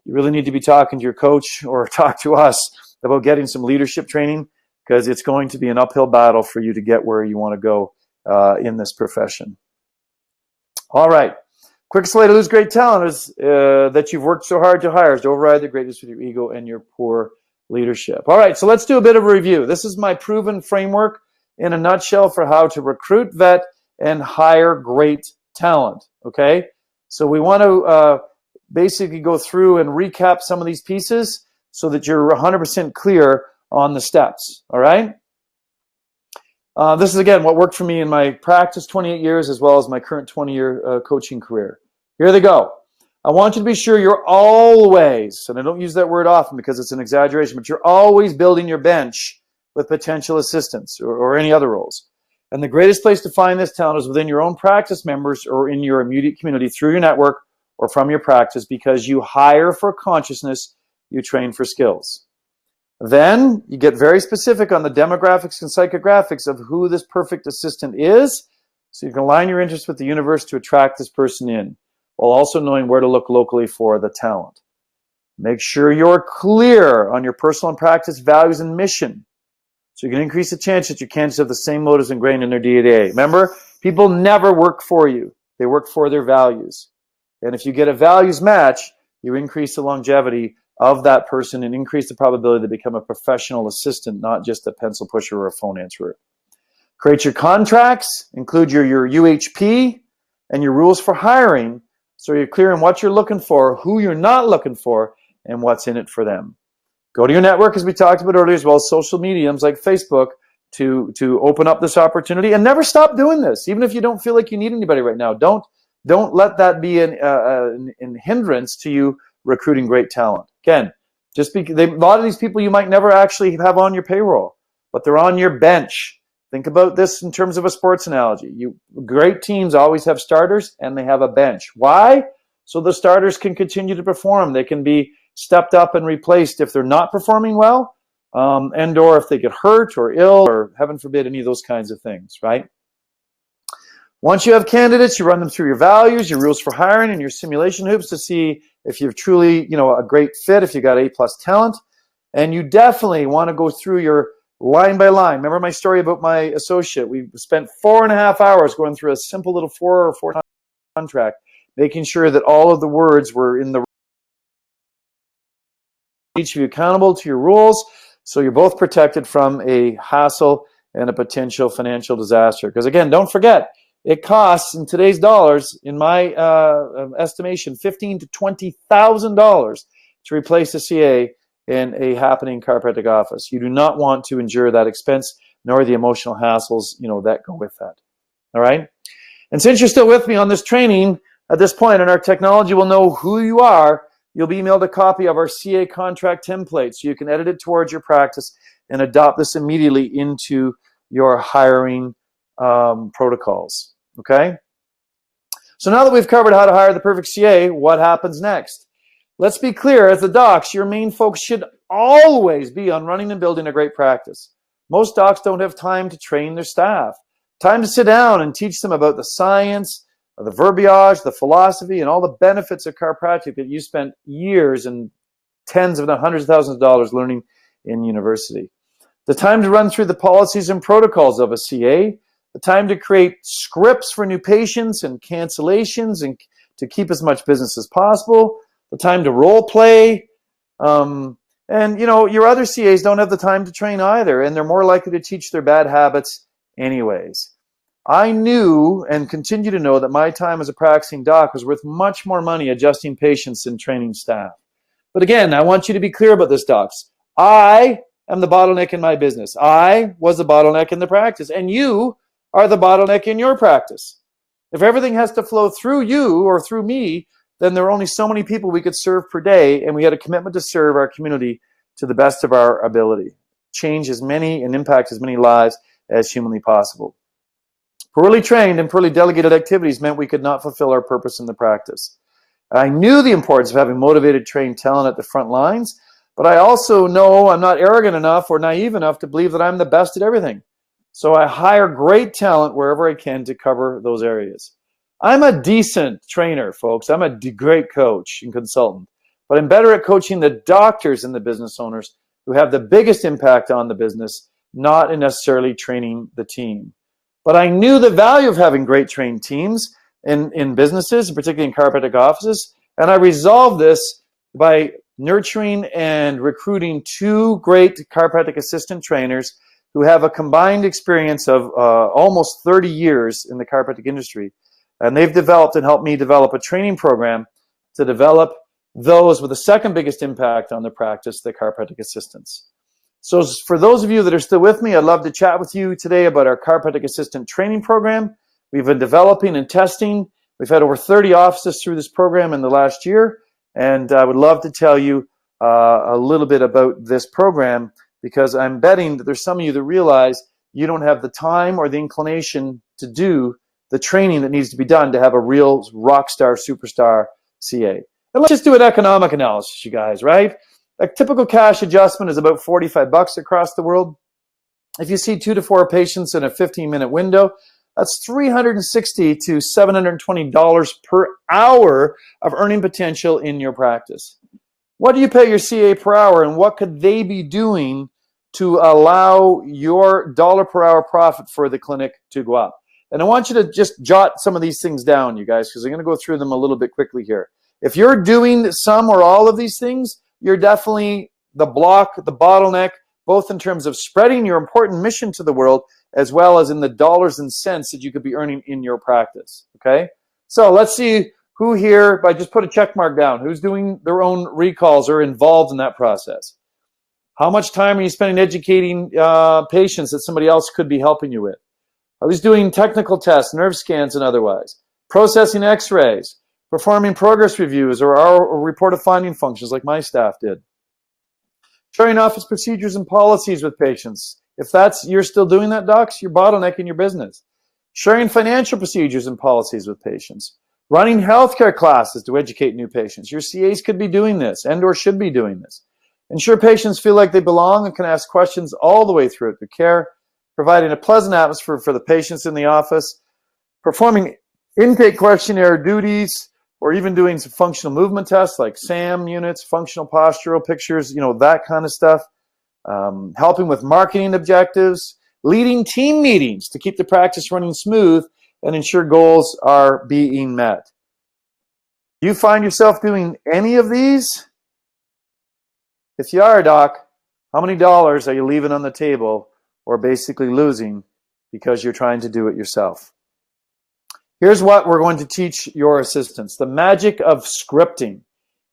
you really need to be talking to your coach or talk to us about getting some leadership training, because it's going to be an uphill battle for you to get where you want to go in this profession. All right. Quickest way to lose great talent is that you've worked so hard to hire is to override the greatness with your ego and your poor leadership. All right, so let's do a bit of a review. This is my proven framework in a nutshell for how to recruit, vet, and hire great talent, okay? So we want to basically go through and recap some of these pieces so that you're 100% clear on the steps, all right? This is, again, what worked for me in my practice 28 years as well as my current 20-year coaching career. Here they go. I want you to be sure you're always, and I don't use that word often because it's an exaggeration, but you're always building your bench with potential assistants or any other roles. And the greatest place to find this talent is within your own practice members or in your immediate community through your network or from your practice, because you hire for consciousness, you train for skills. Then you get very specific on the demographics and psychographics of who this perfect assistant is, so you can align your interests with the universe to attract this person in, while also knowing where to look locally for the talent. Make sure you're clear on your personal and practice values and mission, so you can increase the chance that your candidates have the same motives ingrained in their DNA. Remember, people never work for you. They work for their values. And if you get a values match, you increase the longevity of that person and increase the probability to become a professional assistant, not just a pencil pusher or a phone answerer. Create your contracts, include your UHP and your rules for hiring, so you're clear on what you're looking for, who you're not looking for, and what's in it for them. Go to your network, as we talked about earlier, as well as social mediums like Facebook to open up this opportunity. And never stop doing this, even if you don't feel like you need anybody right now. Don't let that be an hindrance to you recruiting great talent. Again, a lot of these people you might never actually have on your payroll, but they're on your bench. Think about this in terms of a sports analogy. Great teams always have starters and they have a bench. Why? So the starters can continue to perform. They can be stepped up and replaced if they're not performing well, and or if they get hurt or ill or, heaven forbid, any of those kinds of things, right? Once you have candidates, you run them through your values, your rules for hiring, and your simulation hoops to see if you're truly, a great fit, if you got A+ talent. And you definitely want to go through your line by line. Remember my story about my associate? We spent 4.5 hours going through a simple little 4 contract, making sure that all of the words were in the each of you accountable to your rules, so you're both protected from a hassle and a potential financial disaster. Because again, don't forget, it costs in today's dollars, in my estimation, $15,000 to $20,000 to replace a CA in a happening chiropractic office. You do not want to endure that expense, nor the emotional hassles that go with that. All right. And since you're still with me on this training at this point, and our technology will know who you are, you'll be emailed a copy of our CA contract template, so you can edit it towards your practice and adopt this immediately into your hiring protocols. Okay? So now that we've covered how to hire the perfect CA, what happens next? Let's be clear, as the docs, your main focus should always be on running and building a great practice. Most docs don't have time to train their staff, time to sit down and teach them about the science, the verbiage, the philosophy, and all the benefits of chiropractic that you spent years and tens of hundreds of thousands of dollars learning in university. The time to run through the policies and protocols of a CA, the time to create scripts for new patients and cancellations and to keep as much business as possible, the time to role play, and your other CAs don't have the time to train either, and they're more likely to teach their bad habits anyways. I knew and continue to know that my time as a practicing doc was worth much more money adjusting patients than training staff. But again, I want you to be clear about this, docs. I am the bottleneck in my business. I was the bottleneck in the practice, and you are the bottleneck in your practice. If everything has to flow through you or through me, then there are only so many people we could serve per day, and we had a commitment to serve our community to the best of our ability. Change as many and impact as many lives as humanly possible. Poorly trained and poorly delegated activities meant we could not fulfill our purpose in the practice. I knew the importance of having motivated, trained talent at the front lines, but I also know I'm not arrogant enough or naive enough to believe that I'm the best at everything. So I hire great talent wherever I can to cover those areas. I'm a decent trainer, folks. I'm a great coach and consultant, but I'm better at coaching the doctors and the business owners who have the biggest impact on the business, not in necessarily training the team. But I knew the value of having great trained teams in businesses, and particularly in chiropractic offices, and I resolved this by nurturing and recruiting 2 great chiropractic assistant trainers who have a combined experience of almost 30 years in the chiropractic industry. And they've developed and helped me develop a training program to develop those with the second biggest impact on the practice, the chiropractic assistants. So for those of you that are still with me, I'd love to chat with you today about our chiropractic assistant training program. We've been developing and testing. We've had over 30 offices through this program in the last year, and I would love to tell you a little bit about this program because I'm betting that there's some of you that realize you don't have the time or the inclination to do the training that needs to be done to have a real rock star, superstar CA. And let's just do an economic analysis, you guys, right? A typical cash adjustment is about $45 across the world. If you see 2 to 4 patients in a 15-minute window, that's $360 to $720 per hour of earning potential in your practice. What do you pay your CA per hour, and what could they be doing to allow your dollar per hour profit for the clinic to go up? And I want you to just jot some of these things down, you guys, because I'm going to go through them a little bit quickly here. If you're doing some or all of these things, you're definitely the bottleneck, both in terms of spreading your important mission to the world, as well as in the dollars and cents that you could be earning in your practice, okay? So let's see who here, I just put a check mark down, who's doing their own recalls or involved in that process. How much time are you spending educating patients that somebody else could be helping you with? Who's doing technical tests, nerve scans and otherwise? Processing x-rays, performing progress reviews or report of finding functions like my staff did. Sharing office procedures and policies with patients. If you're still doing that, docs, you're bottlenecking your business. Sharing financial procedures and policies with patients. Running healthcare classes to educate new patients. Your CAs could be doing this and or should be doing this. Ensure patients feel like they belong and can ask questions all the way through their care. Providing a pleasant atmosphere for the patients in the office. Performing intake questionnaire duties, or even doing some functional movement tests like SAM units, functional postural pictures, that kind of stuff. Helping with marketing objectives, leading team meetings to keep the practice running smooth and ensure goals are being met. Do you find yourself doing any of these? If you are, doc, how many dollars are you leaving on the table or basically losing because you're trying to do it yourself? Here's what we're going to teach your assistants: the magic of scripting.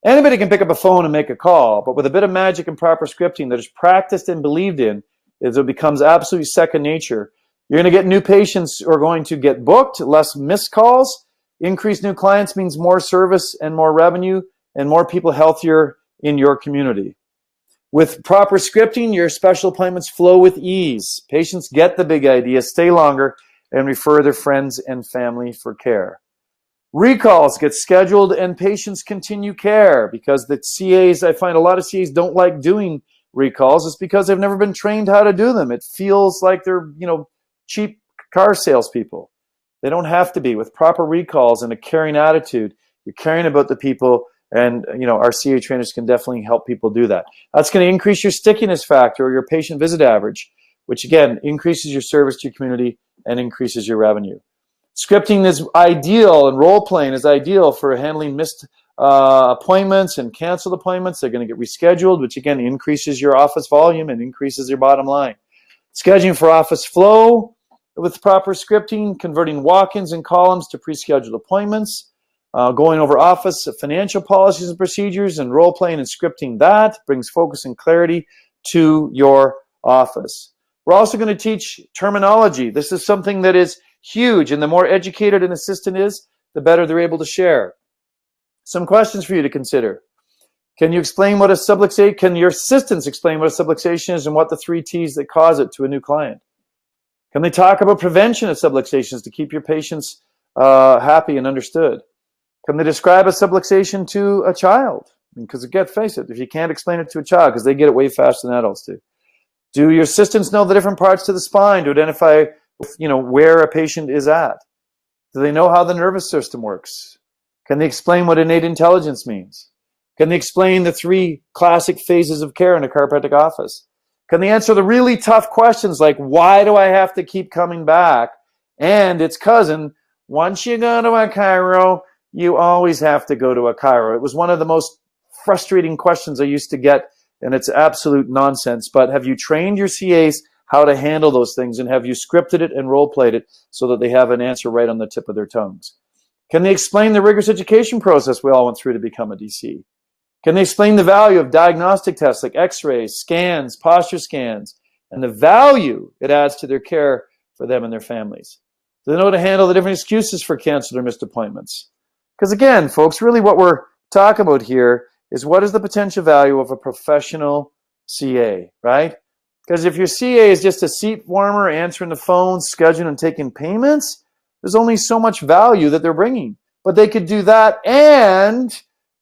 Anybody can pick up a phone and make a call, but with a bit of magic and proper scripting that is practiced and believed in, it becomes absolutely second nature. You're going to get new patients who are going to get booked, less missed calls. Increased new clients means more service and more revenue and more people healthier in your community. With proper scripting, your special appointments flow with ease. Patients get the big idea, stay longer, and refer their friends and family for care. Recalls get scheduled and patients continue care, because the CAs, I find a lot of CAs don't like doing recalls. It's because they've never been trained how to do them. It feels like they're, cheap car salespeople. They don't have to be. With proper recalls and a caring attitude, you're caring about the people, and our CA trainers can definitely help people do that. That's going to increase your stickiness factor or your patient visit average, which again increases your service to your community and increases your revenue. Scripting is ideal, and role playing is ideal for handling missed appointments and canceled appointments. They're going to get rescheduled, which again increases your office volume and increases your bottom line. Scheduling for office flow with proper scripting, converting walk-ins and columns to pre-scheduled appointments, going over office financial policies and procedures, and role playing and scripting that brings focus and clarity to your office. We're also going to teach terminology. This is something that is huge, and the more educated an assistant is, the better they're able to share. Some questions for you to consider. Can you explain what a subluxation? Can your assistants explain what a subluxation is and what the 3 T's that cause it to a new client? Can they talk about prevention of subluxations to keep your patients happy and understood? Can they describe a subluxation to a child? Because face it, if you can't explain it to a child, because they get it way faster than adults do. Do your assistants know the different parts to the spine to identify, where a patient is at? Do they know how the nervous system works? Can they explain what innate intelligence means? Can they explain the 3 classic phases of care in a chiropractic office? Can they answer the really tough questions like, why do I have to keep coming back? And its cousin, once you go to a chiro, you always have to go to a chiro. It was one of the most frustrating questions I used to get, and it's absolute nonsense. But have you trained your CAs how to handle those things, and have you scripted it and role-played it so that they have an answer right on the tip of their tongues? Can they explain the rigorous education process we all went through to become a DC? Can they explain the value of diagnostic tests like x-rays, scans, posture scans, and the value it adds to their care for them and their families? Do they know how to handle the different excuses for canceled or missed appointments? Because again, folks, really what we're talking about here is what is the potential value of a professional CA, right? Because if your CA is just a seat warmer, answering the phone, scheduling and taking payments, there's only so much value that they're bringing. But they could do that and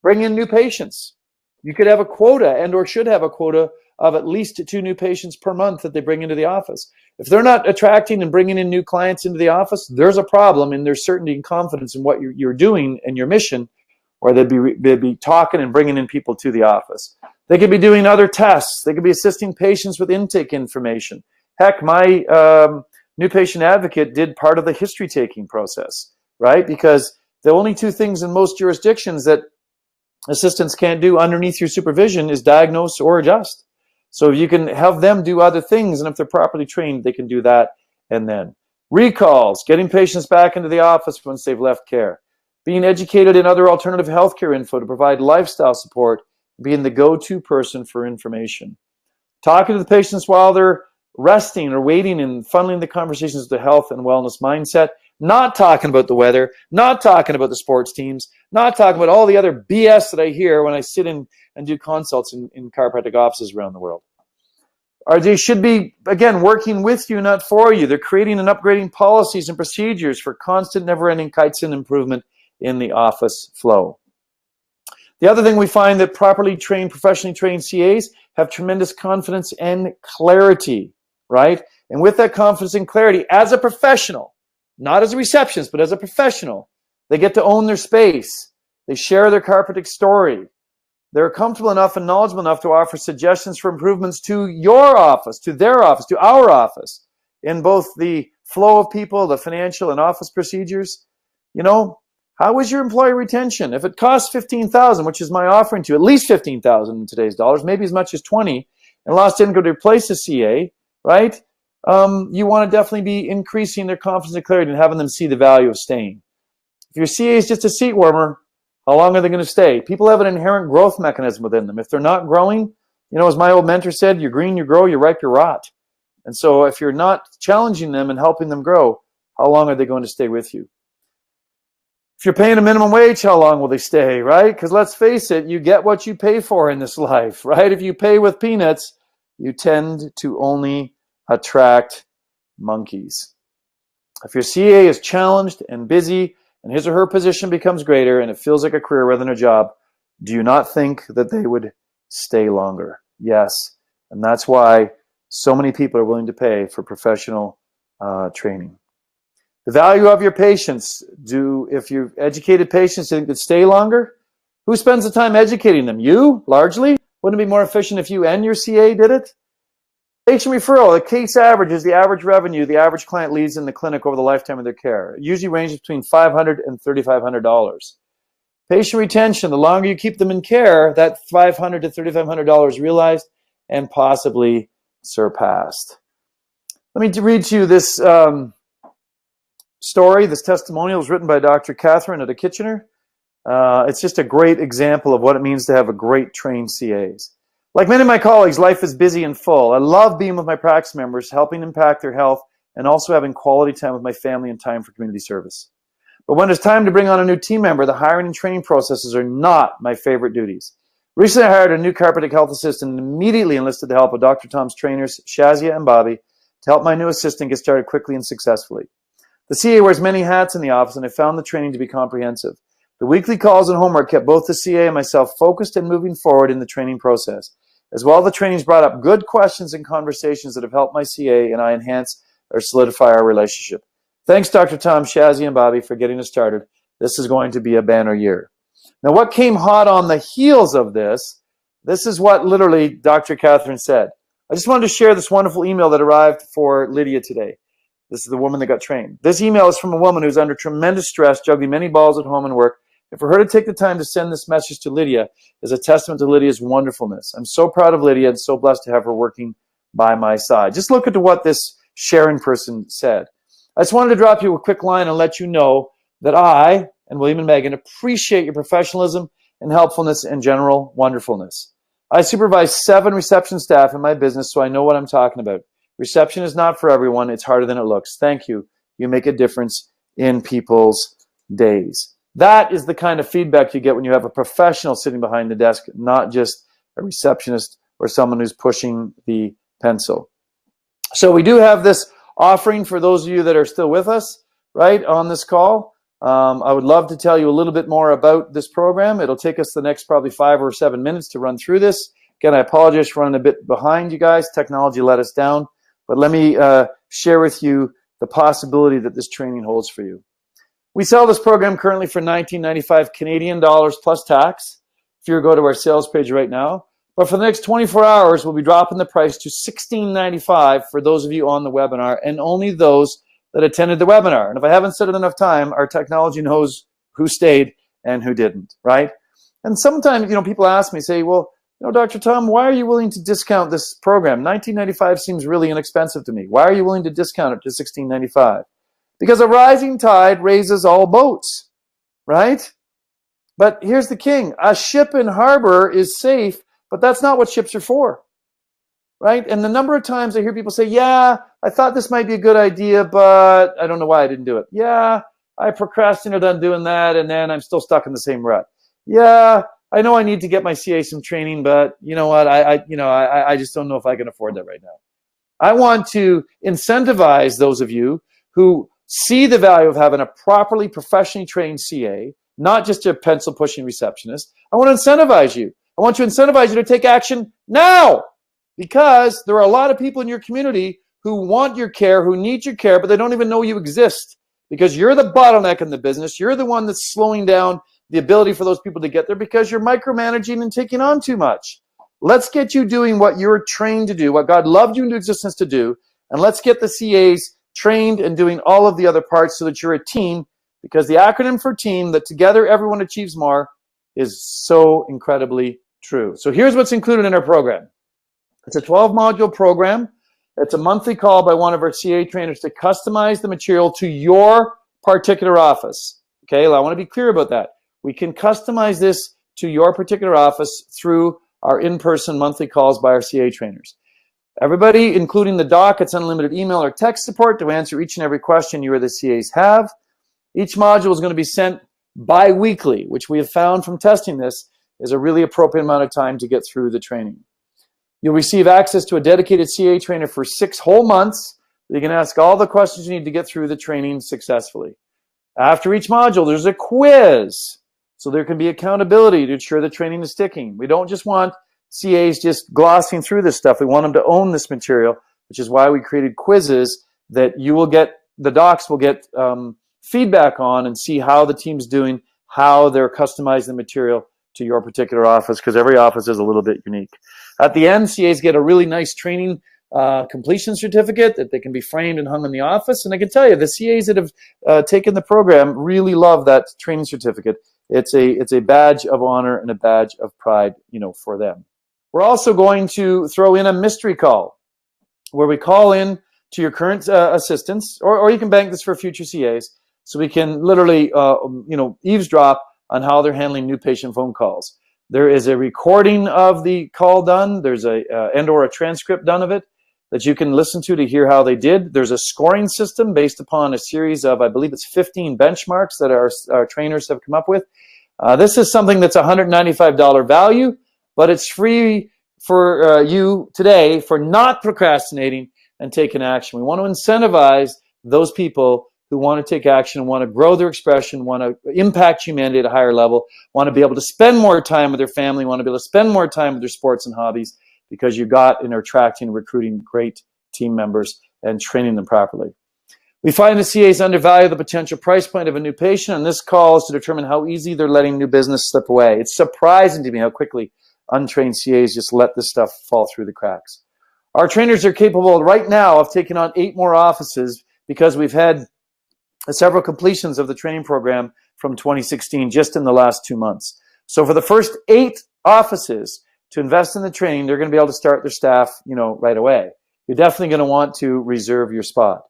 bring in new patients. You could have a quota and or should have a quota of at least 2 new patients per month that they bring into the office. If they're not attracting and bringing in new clients into the office, there's a problem in their certainty and confidence in what you're doing and your mission, or they'd be talking and bringing in people to the office. They could be doing other tests. They could be assisting patients with intake information. Heck, my new patient advocate did part of the history taking process, right? Because the only 2 things in most jurisdictions that assistants can't do underneath your supervision is diagnose or adjust. So you can have them do other things, and if they're properly trained, they can do that. And then recalls, getting patients back into the office once they've left care, being educated in other alternative healthcare info to provide lifestyle support, being the go-to person for information, talking to the patients while they're resting or waiting and funneling the conversations with the health and wellness mindset, not talking about the weather, not talking about the sports teams, not talking about all the other BS that I hear when I sit in and do consults in chiropractic offices around the world. Or they should be, again, working with you, not for you. They're creating and upgrading policies and procedures for constant, never-ending Kaizen improvement in the office flow. The other thing we find that properly trained, professionally trained CAs have tremendous confidence and clarity, right? And with that confidence and clarity, as a professional, not as a receptionist, but as a professional, they get to own their space. They share their chiropractic story. They're comfortable enough and knowledgeable enough to offer suggestions for improvements to your office, to their office, to our office, in both the flow of people, the financial and office procedures. You know, how is your employee retention? If it costs $15,000, which is my offering to you, at least $15,000 in today's dollars, maybe as much as 20, and lost income to replace a CA, right? You want to definitely be increasing their confidence and clarity and having them see the value of staying. If your CA is just a seat warmer, how long are they going to stay? People have an inherent growth mechanism within them. If they're not growing, you know, as my old mentor said, you're green, you grow, you're ripe, you rot. And so if you're not challenging them and helping them grow, how long are they going to stay with you? If you're paying a minimum wage, how long will they stay, right? Because let's face it, you get what you pay for in this life, right? If you pay with peanuts, you tend to only attract monkeys. If your CA is challenged and busy and his or her position becomes greater and it feels like a career rather than a job, do you not think that they would stay longer? Yes. And that's why so many people are willing to pay for professional training. The value of your patients. If you've educated patients, do you think they'd stay longer? Who spends the time educating them? You, largely? Wouldn't it be more efficient if you and your CA did it? Patient referral, the case average is the average revenue the average client leaves in the clinic over the lifetime of their care. It usually ranges between $500 and $3,500. Patient retention, the longer you keep them in care, that $500 to $3,500 realized and possibly surpassed. Let me read to you this story. This testimonial was written by Dr. Catherine at Kitchener. It's just a great example of what it means to have a great trained CAs. Like many of my colleagues, life is busy and full. I love being with my practice members, helping impact their health, and also having quality time with my family and time for community service. But when it's time to bring on a new team member, the hiring and training processes are not my favorite duties. Recently, I hired a new chiropractic health assistant and immediately enlisted the help of Dr. Tom's trainers, Shazia and Bobby, to help my new assistant get started quickly and successfully. The CA wears many hats in the office, and I found the training to be comprehensive. The weekly calls and homework kept both the CA and myself focused and moving forward in the training process. As well, the trainings brought up good questions and conversations that have helped my CA and I enhance or solidify our relationship. Thanks, Dr. Tom, Shazzy, and Bobby, for getting us started. This is going to be a banner year. Now, what came hot on the heels of this is what literally Dr. Catherine said. I just wanted to share this wonderful email that arrived for Lydia today. This is the woman that got trained. This email is from a woman who's under tremendous stress, juggling many balls at home and work. And for her to take the time to send this message to Lydia is a testament to Lydia's wonderfulness. I'm so proud of Lydia and so blessed to have her working by my side. Just look at what this sharing person said. I just wanted to drop you a quick line and let you know that I and William and Megan appreciate your professionalism and helpfulness and general wonderfulness. I supervise 7 reception staff in my business, so I know what I'm talking about. Reception is not for everyone. It's harder than it looks. Thank you. You make a difference in people's days. That is the kind of feedback you get when you have a professional sitting behind the desk, not just a receptionist or someone who's pushing the pencil. So we do have this offering for those of you that are still with us, right, on this call. I would love to tell you a little bit more about this program. It'll take us the next probably 5 or 7 minutes to run through this. Again, I apologize for running a bit behind you guys. Technology let us down. But let me share with you the possibility that this training holds for you. We sell this program currently for $19.95 Canadian dollars plus tax if you go to our sales page right now. But for the next 24 hours, we'll be dropping the price to $16.95 for those of you on the webinar, and only those that attended the webinar. And if I haven't said it enough time, our technology knows who stayed and who didn't, right? And sometimes, people ask me, say, well, Dr. Tom, why are you willing to discount this program? $19.95 seems really inexpensive to me. Why are you willing to discount it to $16.95? Because a rising tide raises all boats, right? But here's the king. A ship in harbor is safe, but that's not what ships are for, right? And the number of times I hear people say, yeah, I thought this might be a good idea, but I don't know why I didn't do it. Yeah, I procrastinated on doing that, and then I'm still stuck in the same rut. Yeah, I know I need to get my CA some training, but you know what? I just don't know if I can afford that right now. I want to incentivize those of you who see the value of having a properly professionally trained CA, not just a pencil pushing receptionist. I want to incentivize you. I want to incentivize you to take action now, because there are a lot of people in your community who want your care, who need your care, but they don't even know you exist, because you're the bottleneck in the business. You're the one that's slowing down the ability for those people to get there because you're micromanaging and taking on too much. Let's get you doing what you're trained to do, what God loved you into existence to do, and let's get the CAs trained and doing all of the other parts so that you're a team, because the acronym for team, that together everyone achieves more, is so incredibly true. So here's what's included in our program. It's a 12-module program. It's a monthly call by one of our CA trainers to customize the material to your particular office. Okay, well, I want to be clear about that. We can customize this to your particular office through our in-person monthly calls by our CA trainers. Everybody, including the doc, gets unlimited email or text support to answer each and every question you or the CAs have. Each module is going to be sent bi-weekly, which we have found from testing this is a really appropriate amount of time to get through the training. You'll receive access to a dedicated CA trainer for 6 whole months. You can ask all the questions you need to get through the training successfully. After each module, there's a quiz, so there can be accountability to ensure the training is sticking. We don't just want CAs just glossing through this stuff. We want them to own this material, which is why we created quizzes that you will get, the docs will get feedback on and see how the team's doing, how they're customizing the material to your particular office, because every office is a little bit unique. At the end, CAs get a really nice training completion certificate that they can be framed and hung in the office. And I can tell you, the CAs that have taken the program really love that training certificate. It's a badge of honor and a badge of pride, for them. We're also going to throw in a mystery call where we call in to your current assistants, or you can bank this for future CAs, so we can literally, eavesdrop on how they're handling new patient phone calls. There is a recording of the call done. There's and/or a transcript done of it that you can listen to hear how they did. There's a scoring system based upon a series of, I believe it's 15 benchmarks that our trainers have come up with. This is something that's $195 value, but it's free for you today for not procrastinating and taking action. We want to incentivize those people who want to take action, want to grow their expression, want to impact humanity at a higher level, want to be able to spend more time with their family, want to be able to spend more time with their sports and hobbies, because you got and are attracting and recruiting great team members and training them properly. We find the CAs undervalue the potential price point of a new patient, and this call is to determine how easy they're letting new business slip away. It's surprising to me how quickly untrained CAs just let this stuff fall through the cracks. Our trainers are capable right now of taking on 8 more offices, because we've had several completions of the training program from 2016 just in the last 2 months. So for the first 8 offices to invest in the training, they're going to be able to start their staff, right away. You're definitely going to want to reserve your spot.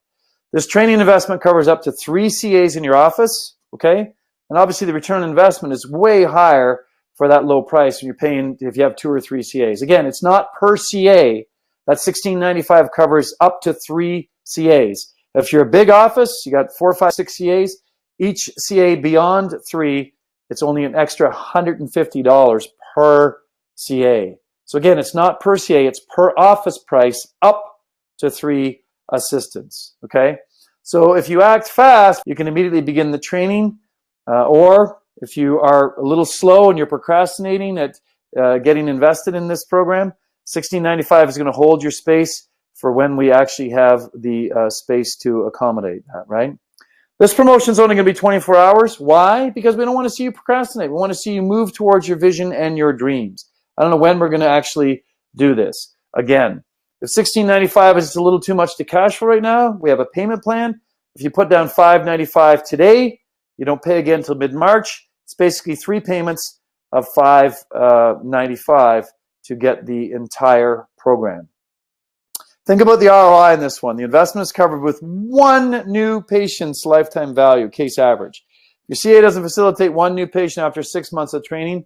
This training investment covers up to 3 CAs in your office, okay? And obviously the return on investment is way higher for that low price when you're paying if you have 2 or 3 CAs. Again, it's not per CA. That $16.95 covers up to 3 CAs. If you're a big office, you got 4, 5, 6 CAs, each CA beyond 3, it's only an extra $150 per CA. So again, it's not per CA, it's per office price up to 3 assistants, okay? So if you act fast, you can immediately begin the training, or if you are a little slow and you're procrastinating at getting invested in this program, $16.95 is going to hold your space for when we actually have the space to accommodate that, right? This promotion is only going to be 24 hours. Why? Because we don't want to see you procrastinate. We want to see you move towards your vision and your dreams. I don't know when we're going to actually do this. Again, if $16.95 is a little too much to cash for right now, we have a payment plan. If you put down $5.95 today, you don't pay again until mid-March. It's basically 3 payments of $5.95 to get the entire program. Think about the ROI in this one. The investment is covered with 1 new patient's lifetime value, case average. If your CA doesn't facilitate 1 new patient after 6 months of training,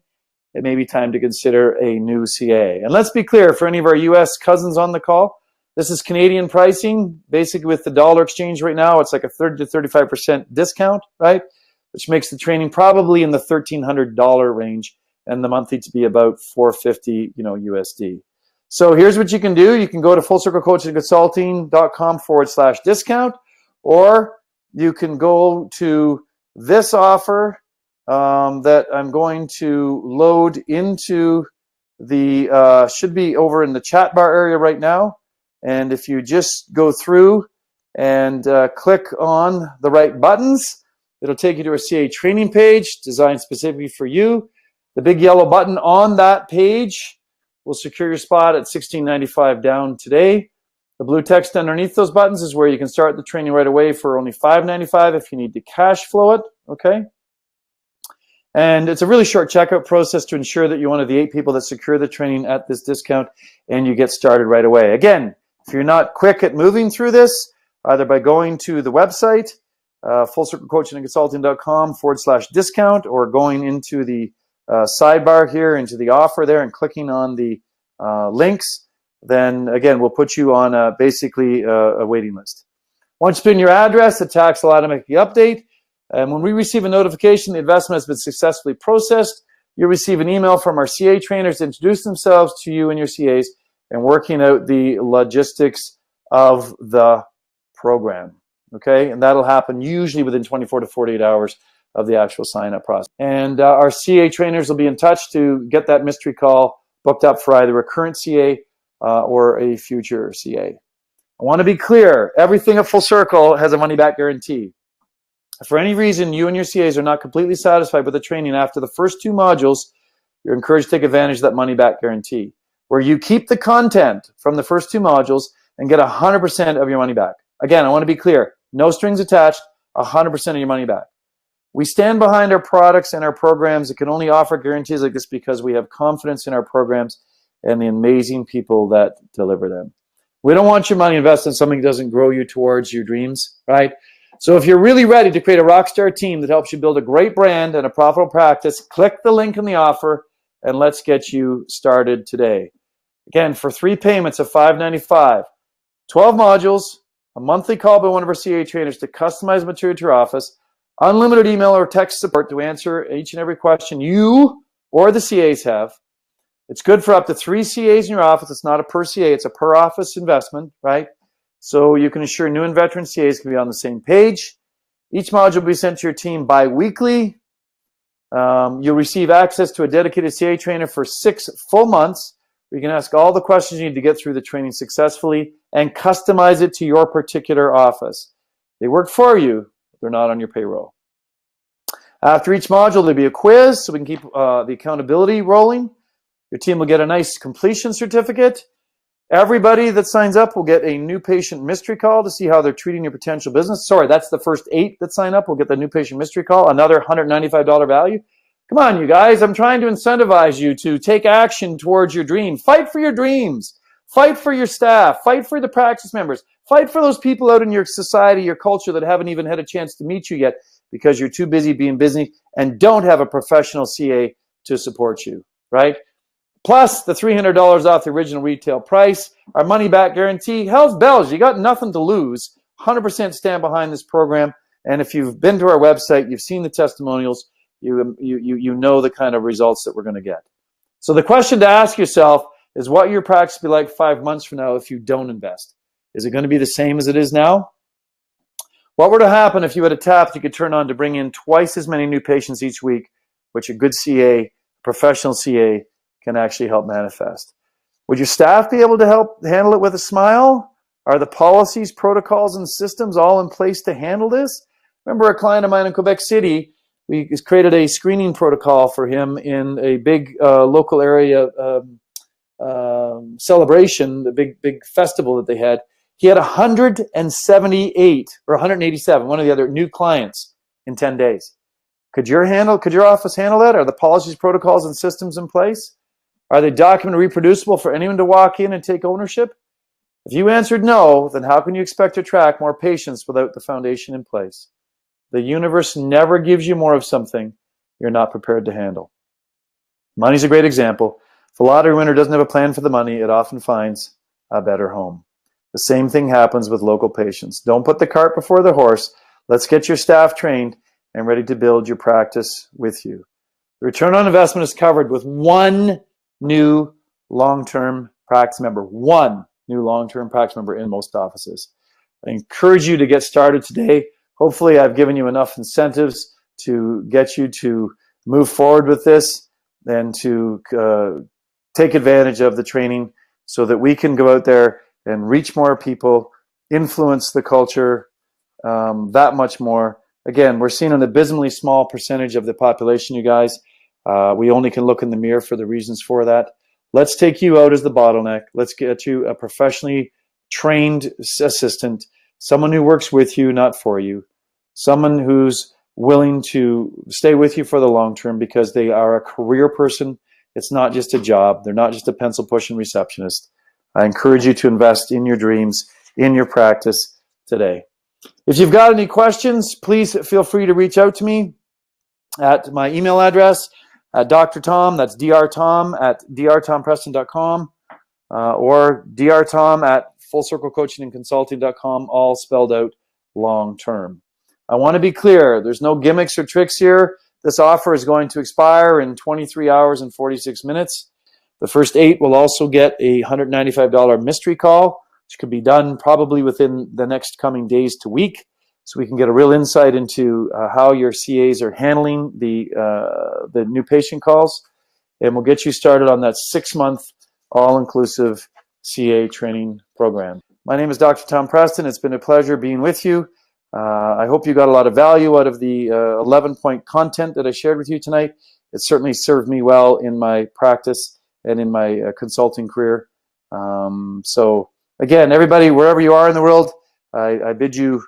it may be time to consider a new CA. And let's be clear, for any of our US cousins on the call, this is Canadian pricing. Basically, with the dollar exchange right now, it's like a 30 to 35% discount, right? Which makes the training probably in the $1,300 range, and the monthly to be about $450, USD. So here's what you can do. You can go to fullcirclecoachingconsulting.com/discount, or you can go to this offer that I'm going to load into the, should be over in the chat bar area right now. And if you just go through and click on the right buttons, it'll take you to a CA training page designed specifically for you. The big yellow button on that page will secure your spot at $16.95 down today. The blue text underneath those buttons is where you can start the training right away for only $5.95 if you need to cash flow it, okay? And it's a really short checkout process to ensure that you're one of the 8 people that secure the training at this discount and you get started right away. Again, if you're not quick at moving through this, either by going to the website, fullcirclecoachingconsulting.com/discount, or going into the sidebar here, into the offer there, and clicking on the links, then again, we'll put you on basically a waiting list. Once you put in your address, the tax will automatically update. And when we receive a notification the investment has been successfully processed, you'll receive an email from our CA trainers to introduce themselves to you and your CAs and working out the logistics of the program. Okay, and that'll happen usually within 24 to 48 hours of the actual sign-up process. And our CA trainers will be in touch to get that mystery call booked up for either a current CA or a future CA. I want to be clear, everything at Full Circle has a money-back guarantee. If for any reason you and your CAs are not completely satisfied with the training after the first 2 modules, you're encouraged to take advantage of that money-back guarantee, where you keep the content from the first 2 modules and get 100% of your money back. Again, I want to be clear, no strings attached, 100% of your money back. We stand behind our products and our programs. It can only offer guarantees like this because we have confidence in our programs and the amazing people that deliver them. We don't want your money invested in something that doesn't grow you towards your dreams, right? So if you're really ready to create a rockstar team that helps you build a great brand and a profitable practice, click the link in the offer and let's get you started today. Again, for 3 payments of $5.95, 12 modules, a monthly call by one of our CA trainers to customize material to your office, unlimited email or text support to answer each and every question you or the CAs have. It's good for up to 3 CAs in your office. It's not a per CA, it's a per office investment, right? So you can ensure new and veteran CAs can be on the same page. Each module will be sent to your team bi-weekly. You'll receive access to a dedicated CA trainer for 6 full months. You can ask all the questions you need to get through the training successfully and customize it to your particular office. They work for you, but they're not on your payroll. After each module, there'll be a quiz so we can keep the accountability rolling. Your team will get a nice completion certificate. Everybody that signs up will get a new patient mystery call to see how they're treating your potential business. Sorry, that's the first 8 that sign up will get the new patient mystery call, another $195 value. Come on, you guys. I'm trying to incentivize you to take action towards your dream. Fight for your dreams. Fight for your staff. Fight for the practice members. Fight for those people out in your society, your culture that haven't even had a chance to meet you yet because you're too busy being busy and don't have a professional CA to support you, right? Plus the $300 off the original retail price, our money-back guarantee. Hell's bells, you got nothing to lose. 100% stand behind this program. And if you've been to our website, you've seen the testimonials, you know the kind of results that we're going to get. So the question to ask yourself is what your practice will be like 5 months from now if you don't invest. Is it going to be the same as it is now? What were to happen if you had a tap that you could turn on to bring in twice as many new patients each week, which a good CA, professional CA, can actually help manifest? Would your staff be able to help handle it with a smile? Are the policies, protocols, and systems all in place to handle this? Remember a client of mine in Quebec City, we created a screening protocol for him in a big local area celebration, the big festival that they had. He had 178 or 187, one of the other new clients in 10 days. Could your office handle that? Are the policies, protocols, and systems in place? Are they documented, reproducible for anyone to walk in and take ownership? If you answered no, then how can you expect to attract more patients without the foundation in place? The universe never gives you more of something you're not prepared to handle. Money's a great example. If a lottery winner doesn't have a plan for the money, it often finds a better home. The same thing happens with local patients. Don't put the cart before the horse. Let's get your staff trained and ready to build your practice with you. The return on investment is covered with one new long-term practice member. One new long-term practice member in most offices. I encourage you to get started today. Hopefully I've given you enough incentives to get you to move forward with this and to take advantage of the training so that we can go out there and reach more people, influence the culture that much more. Again, we're seeing an abysmally small percentage of the population, you guys. We only can look in the mirror for the reasons for that. Let's take you out as the bottleneck. Let's get you a professionally trained assistant, someone who works with you, not for you, someone who's willing to stay with you for the long term because they are a career person. It's not just a job. They're not just a pencil pushing receptionist. I encourage you to invest in your dreams, in your practice today. If you've got any questions, please feel free to reach out to me at my email address at Dr. Tom, that's drtom at drtompreston.com or drtom at fullcirclecoachingandconsulting.com, all spelled out long term. I want to be clear, there's no gimmicks or tricks here. This offer is going to expire in 23 hours and 46 minutes. The first 8 will also get a $195 mystery call, which could be done probably within the next coming days to week, so we can get a real insight into how your CAs are handling the new patient calls, and we'll get you started on that 6-month all-inclusive CA training program. My name is Dr. Tom Preston. It's been a pleasure being with you. I hope you got a lot of value out of the 11-point content that I shared with you tonight. It certainly served me well in my practice and in my consulting career. So again, everybody, wherever you are in the world, I bid you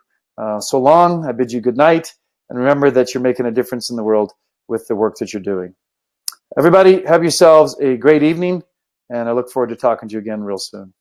so long. I bid you good night. And remember that you're making a difference in the world with the work that you're doing. Everybody, have yourselves a great evening. And I look forward to talking to you again real soon.